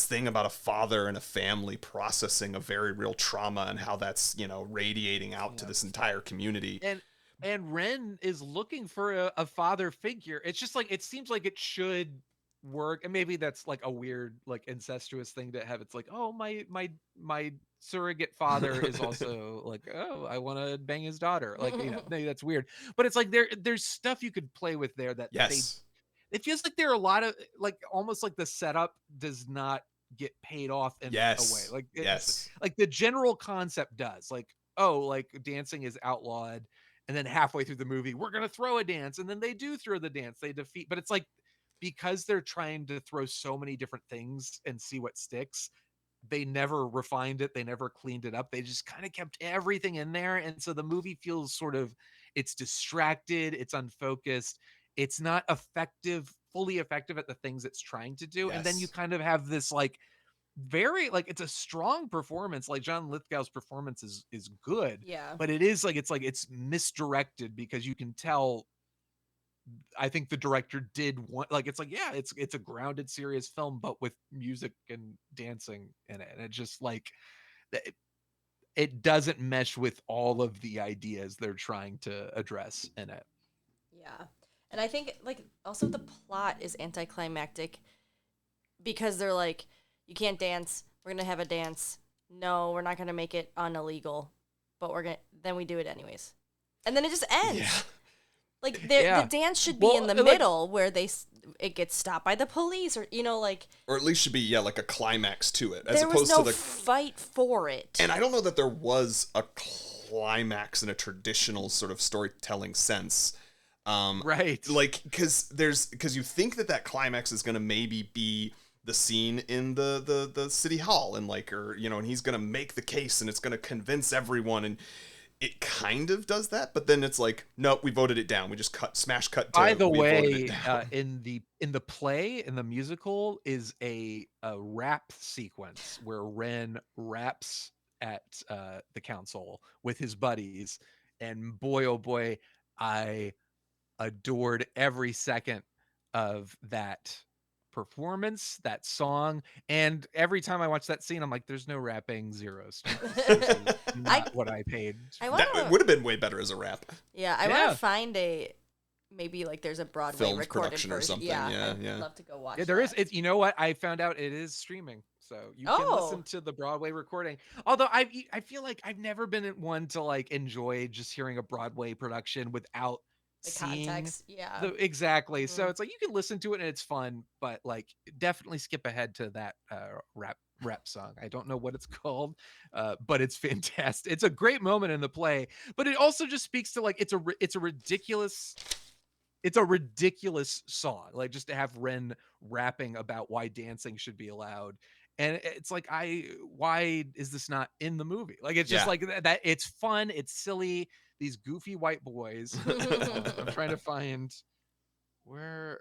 thing about a father and a family processing a very real trauma and how that's radiating out to this entire community. And Ren is looking for a father figure. It's just like it seems like it should work, and maybe that's like a weird like incestuous thing to have. It's like, oh, my surrogate father is also like, oh, I want to bang his daughter. Like maybe that's weird, but it's like there's stuff you could play with there that Yes. it feels like there are a lot of like almost like the setup does not get paid off in a way. Like like the general concept does. Like, oh, like dancing is outlawed, and then halfway through the movie, we're gonna throw a dance, and then they do throw the dance. They defeat, but it's like because they're trying to throw so many different things and see what sticks, they never refined it, they never cleaned it up. They just kind of kept everything in there. And so the movie feels sort of it's distracted, it's unfocused, it's not fully effective at the things it's trying to do. And then you kind of have this like very like it's a strong performance. Like John Lithgow's performance is good. Yeah. But it's misdirected because you can tell I think the director did want like it's like yeah it's a grounded serious film but with music and dancing in it, and it just like it doesn't mesh with all of the ideas they're trying to address in it. Yeah. And I think like also the plot is anticlimactic because they're like, you can't dance, we're gonna have a dance. No, we're not gonna make it unillegal, but then we do it anyways. And then it just ends. Yeah. Like Yeah. the dance should be in the like- middle where it gets stopped by the police, or like Or at least should be like a climax to it, as there was opposed no to the. fight for it. And I don't know that there was a climax in a traditional sort of storytelling sense. Right. Like, because you think that climax is going to maybe be the scene in the city hall, and like, or and he's going to make the case and it's going to convince everyone, and it kind of does that, but then it's like, nope, we voted it down. We just smash cut. By the we voted way, it down. in the play, in the musical, is a rap sequence where Ren raps at the council with his buddies, and boy, oh boy, I adored every second of that performance, that song, and every time I watch that scene, I'm like, "There's no rapping, zero stars. This is not what I paid." That would have been way better as a rap. Yeah, I want to find maybe like there's a Broadway Filmed recorded production version or something. Yeah, Yeah. I'd love to go watch. Yeah, there is. It's, you know what? I found out it is streaming, so you can listen to the Broadway recording. Although I feel like I've never been one to like enjoy just hearing a Broadway production without the seeing context. Yeah, exactly. So it's like you can listen to it and it's fun, but like definitely skip ahead to that rap song. I don't know what it's called, but it's fantastic. It's a great moment in the play, but it also just speaks to like it's a ridiculous song, like just to have Ren rapping about why dancing should be allowed, and it's like, why is this not in the movie? Like, it's just like that. It's fun, it's silly, these goofy white boys. I'm trying to find where.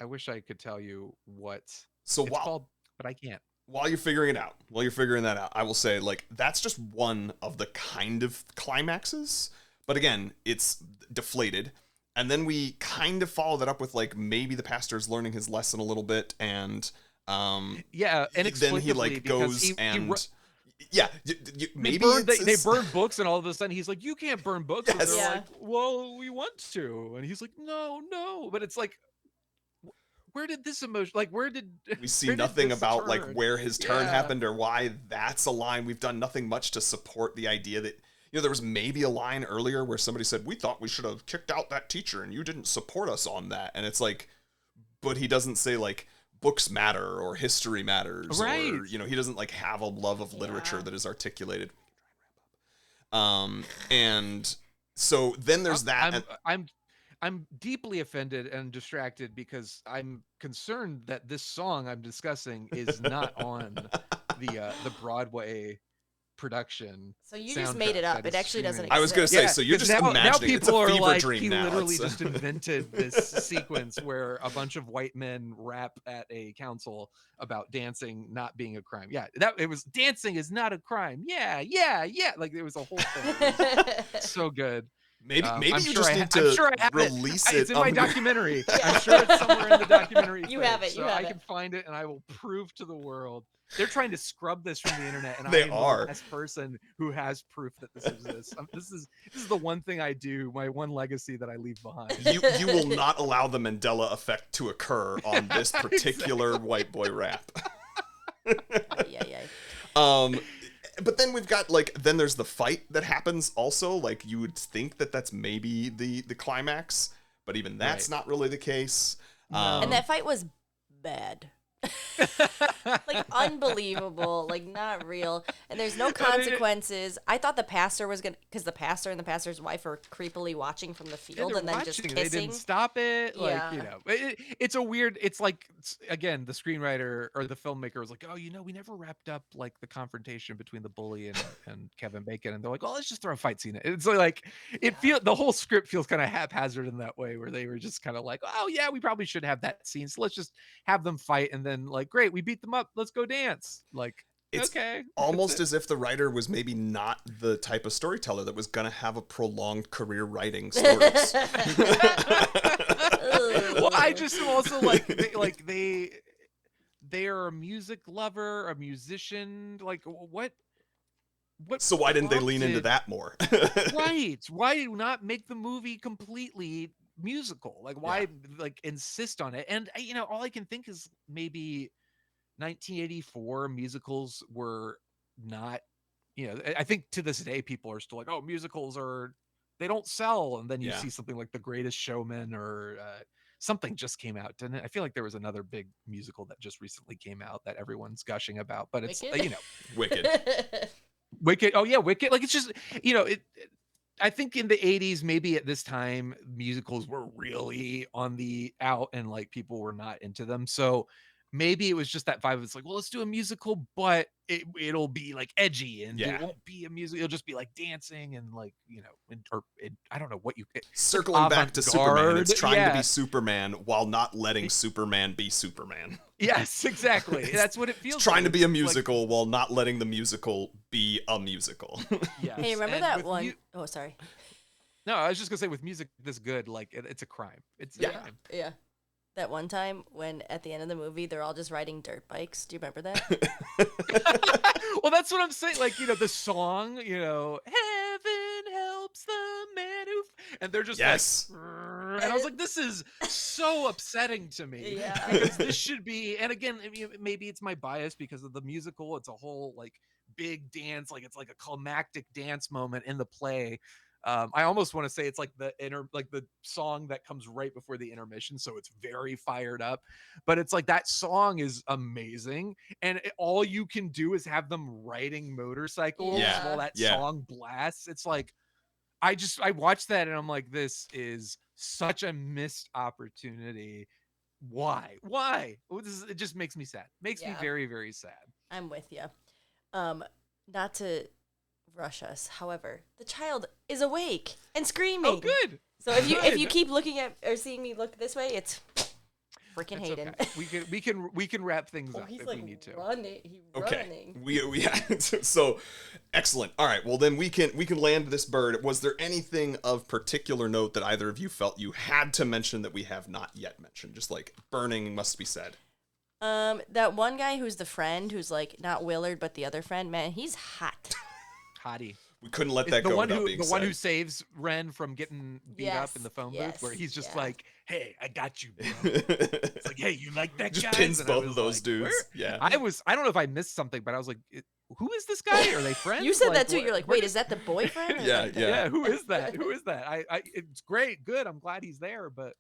I wish I could tell you what it's called, but I can't. While you're figuring that out, I will say, like, that's just one of the kind of climaxes, but again, it's deflated. And then we kind of follow that up with like maybe the pastor's learning his lesson a little bit, and inexplicably, then he like goes maybe they burn books, and all of a sudden he's like, "You can't burn books." Yes. And they're like, "Well, we want to," and he's like, "No," but it's like, where did this emotion? Like, where did we see nothing about turn? like where his turn happened or why that's a line? We've done nothing much to support the idea that. There was maybe a line earlier where somebody said, "We thought we should have kicked out that teacher and you didn't support us on that." And it's like, but he doesn't say like books matter or history matters. Right. Or, he doesn't like have a love of literature that is articulated. And so then there's that. I'm deeply offended and distracted because I'm concerned that this song I'm discussing is not on the Broadway production. So you just made it up. It actually doesn't exist. I was going to say, so you're just imagining now people it's a are fever like, dream he now. literally just invented this sequence where a bunch of white men rap at a council about dancing not being a crime. Yeah, it was dancing is not a crime. Yeah. Like it was a whole thing. So good. Maybe you sure just need to release it. It's in my documentary. I'm sure it's somewhere in the documentary. You have it. I can find it, and I will prove to the world. They're trying to scrub this from the internet, and they I am are the last person who has proof that this exists. This is the one thing I do. My one legacy that I leave behind. You will not allow the Mandela effect to occur on this particular white boy rap. But then we've got then there's the fight that happens also. Like you would think that that's maybe the climax, but even that's not really the case. And that fight was bad. Like unbelievable, like not real, and there's no consequences. I thought the pastor was gonna, because the pastor and the pastor's wife are creepily watching from the field and then just kissing. They didn't stop it. Like, it's a weird. It's like, again, the screenwriter or the filmmaker was like, "Oh, we never wrapped up like the confrontation between the bully and Kevin Bacon," and they're like, "Oh, let's just throw a fight scene in." It's like the whole script feels kind of haphazard in that way, where they were just kind of like, "Oh yeah, we probably should have that scene, so let's just have them fight, and then like, great, we beat them up, let's go dance." Like, it's okay. Almost as if the writer was maybe not the type of storyteller that was going to have a prolonged career writing stories. Well, I just am also like they are a music lover, a musician. Like, what? So why didn't they lean into that more? Right. Why not make the movie completely musical? Like, why like insist on it? And all I can think is maybe 1984 musicals were not, I think to this day people are still like, oh, musicals are they don't sell. And then you Yeah. see something like The Greatest Showman or something just came out, didn't it? I feel like there was another big musical that just recently came out that everyone's gushing about, but it's Wicked? you know, Wicked. Wicked. Oh yeah, Wicked. Like it's just, you know, I think in the 80s, maybe at this time, musicals were really on the out and like people were not into them. So maybe it was just that vibe. It's like, well, let's do a musical, but it'll be like edgy and Yeah. it won't be a musical. It'll just be like dancing and like, you know, I don't know what Circling like back to Superman, it's trying to yeah. be Superman while not letting Superman be Superman. Yes, exactly. That's what it feels It's trying like. to be a It's musical while not letting the musical be a musical. Yes. Hey, remember And that with one? Oh, sorry. No, I was just gonna say with music this good, like it's a crime. It's a crime. Yeah. That one time when at the end of the movie they're all just riding dirt bikes. Do you remember that? Well, that's what I'm saying. Like, you know, the song, you know, heaven helps the man who, and they're just Yes. like, and I was like, this is so upsetting to me. Yeah. Because this should be, and again, I mean, maybe it's my bias because of the musical. It's a whole like big dance, like it's like a climactic dance moment in the play. I almost want to say it's like the song that comes right before the intermission, so it's very fired up. But it's like that song is amazing, and all you can do is have them riding motorcycles Yeah. while that Yeah. song blasts. It's like I watched that and I'm like, this is such a missed opportunity. Why? It just makes me sad. Makes me Yeah. very, very sad. I'm with you. Not to rush us. However, the child is awake and screaming. Oh, good. So if you Good. keep looking at or seeing me look this way, it's freaking It's Hayden. okay. We can wrap things Oh, up he's if like we need to. running. He's Okay. running. We so excellent. All right. Well, then we can land this bird. Was there anything of particular note that either of you felt you had to mention that we have not yet mentioned? Just like burning must be said. That one guy who's the friend who's like not Willard but the other friend, man, he's hot. Hottie. We couldn't let It's that the go one without who being the said. one who saves Ren from getting beat up in the phone booth, yes, where he's just yeah. like, "Hey, I got you, bro." It's like, "Hey, you like that Just guy?" pins And I both was of those like, dudes. "Where?" Yeah. I don't know if I missed something, but I was like, "Who is this guy? Are they friends?" You said Like, that too. what- You're like, where wait, does- is that the boyfriend? Or Yeah, like yeah. yeah. Who is that? Who is that? It's great, good. I'm glad he's there, but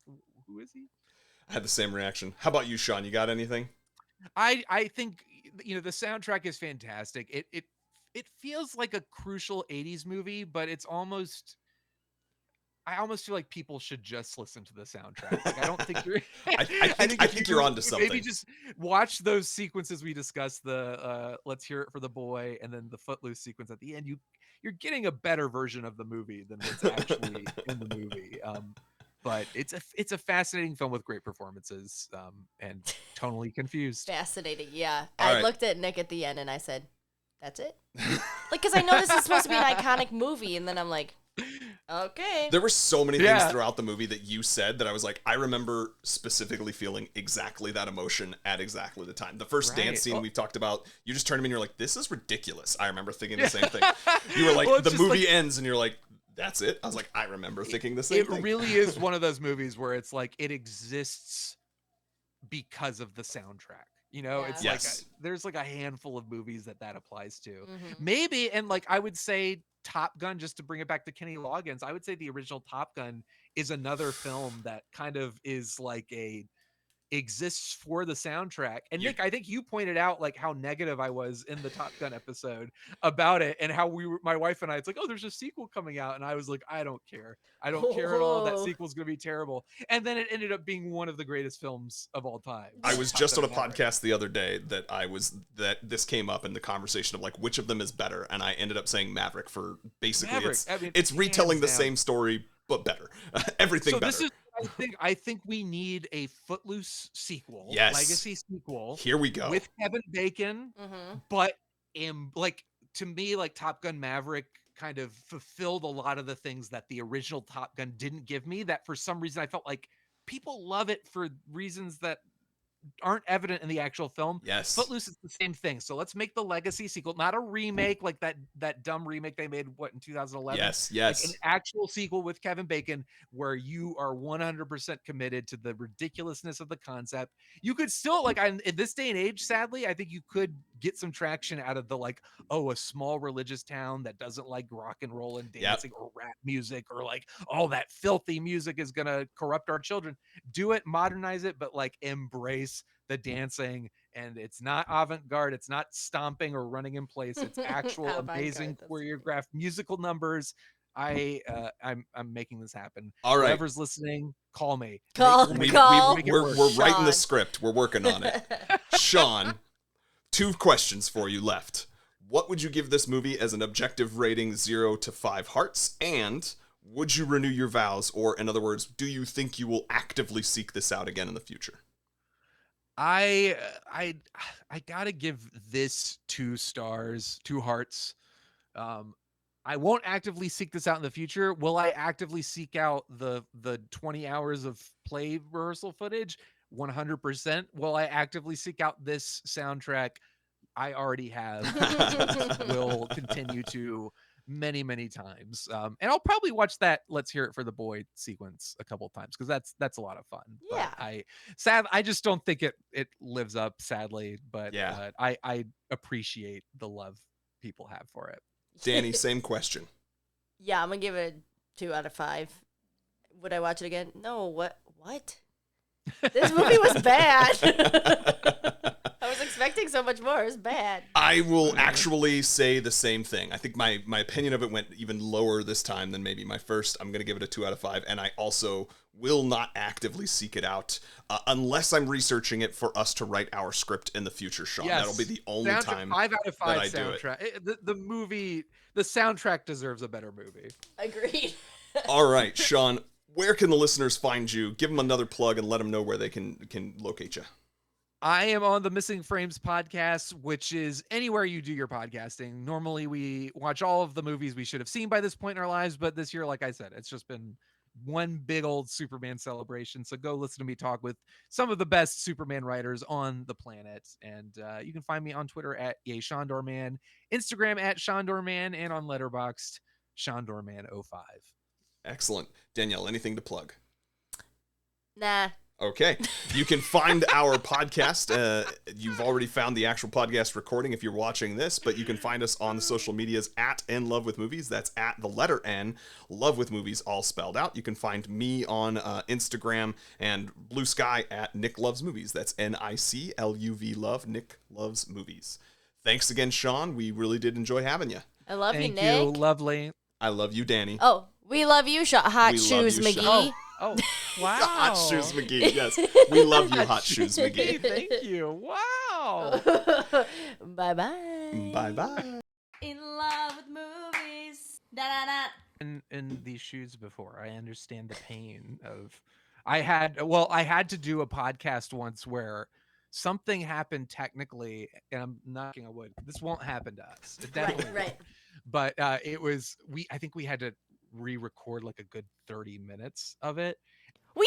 who is he? I had the same reaction. How about you, Sean? You got anything? I think, you know, the soundtrack is fantastic. It feels like a crucial 80s movie, but it's almost, I almost feel like people should just listen to the soundtrack. Like, I don't think you're I think if you're you onto something. maybe just watch those sequences we discussed, the Let's Hear It for the Boy and then the Footloose sequence at the end. You're getting a better version of the movie than what's actually in the movie. But it's a fascinating film with great performances, and tonally confused. fascinating. Yeah. All I right. looked at Nick at the end and I said, that's it? Like, because I know this is supposed to be an iconic movie, and then I'm like, okay. There were so many Yeah. things throughout the movie that you said that I was like, I remember specifically feeling exactly that emotion at exactly the time. The first Right. dance scene Well- we've talked about, you just turned to me and you're like, this is ridiculous. I remember thinking the same thing. You were like, Well, it's the just movie like- ends and you're like, that's it? I was like, I remember thinking the same It thing. really is one of those movies where it's like it exists because of the soundtrack. You know, Yeah. it's Yes. like there's like a handful of movies that applies to. Mhm. Maybe, and like I would say Top Gun, just to bring it back to Kenny Loggins, I would say the original Top Gun is another film that kind of is like exists for the soundtrack. And You- Nick, I think you pointed out like how negative I was in the Top Gun episode about it, and how my wife and I, it's like, oh, there's a sequel coming out, and I was like, I don't care at all. That Oh. sequel's gonna be terrible. And then it ended up being one of the greatest films of all time. I was Top just on Gun a Maverick. podcast the other day that this came up in the conversation of like which of them is better, and I ended up saying Maverick for basically Maverick, I mean, it's retelling the hands down. same story but better. Everything So better. this is, I think we need a Footloose sequel, Yes. legacy sequel Here we go. with Kevin Bacon. Mhm. But like, to me, like Top Gun Maverick kind of fulfilled a lot of the things that the original Top Gun didn't give me, that for some reason I felt like people love it for reasons that aren't evident in the actual film. Yes. Footloose is the same thing. So let's make the legacy sequel, not a remake like that dumb remake they made in 2011. Yes, Like yes. an actual sequel with Kevin Bacon where you are 100% committed to the ridiculousness of the concept. You could still, like, in this day and age, sadly, I think you could get some traction out of the like, oh, a small religious town that doesn't like rock and roll and dancing or rap music, or like all that filthy music is gonna corrupt our children. Do it, modernize it, but like embrace the dancing. And it's not avant-garde, it's not stomping or running in place, it's actual Avant-garde, amazing that's choreographed musical numbers. I'm making this happen. All right. Whoever's listening, call me. Call Make- Call we're writing the Shawn. script. We're working on it. Shawn, 2 questions for you left. What would you give this movie as an objective rating 0 to 5 hearts? And would you renew your vows? Or in other words, do you think you will actively seek this out again in the future? I gotta give this 2 stars, 2 hearts. I won't actively seek this out in the future. Will I actively seek out the 20 hours of play rehearsal footage? 100%. Will I actively seek out this soundtrack? I already have. Will continue to many times. And I'll probably watch that Let's Hear It for the Boy sequence a couple times, because that's a lot of fun. Yeah. But I just don't think it lives up, sadly. But Yeah. I appreciate the love people have for it. Dani, same question. Yeah, I'm gonna give it 2 out of 5. Would I watch it again? No. What? This movie was bad. I was expecting so much more. It was bad. I will actually say the same thing. I think my opinion of it went even lower this time than maybe my first. I'm going to give it a 2 out of 5, and I also will not actively seek it out unless I'm researching it for us to write our script in the future, Shawn. Yes. That'll be the only time 5 out of 5 that I do it. soundtrack. The movie, the soundtrack deserves a better movie. Agreed. All right, Shawn, where can the listeners find you? Give them another plug and let them know where they can locate you. I am on the Missing Frames podcast, which is anywhere you do your podcasting. Normally, we watch all of the movies we should have seen by this point in our lives, but this year, like I said, it's just been one big old Superman celebration. So go listen to me talk with some of the best Superman writers on the planet. And you can find me on Twitter at YayShawnDoorman, Instagram at ShawnDoorman, and on Letterboxd, ShawnDoorman05. Excellent. Danielle, anything to plug? Nah. Okay. You can find our podcast. You've already found the actual podcast recording if you're watching this, but you can find us on the social medias at In Love with Movies. That's at the letter N, Love with Movies, all spelled out. You can find me on Instagram and Blue Sky at Nic Loves Movies. That's NICLUV Love, Nic Loves Movies. Thanks again, Shawn. We really did enjoy having you. I love Thank you, you, Nick. lovely. I love you, Dani. Oh, we love you, Hot We love Shoes you, McGee. Oh, wow. Hot Shoes McGee, yes. We love you, Hot Shoes McGee. Thank you. Wow. Bye-bye. Bye-bye. In love with movies. Da-da-da. In these shoes before, I understand the pain of I had to do a podcast once where something happened technically, and I'm knocking on wood, this won't happen to us. It definitely Right. won't. But I think we had to re-record like a good 30 minutes of it. We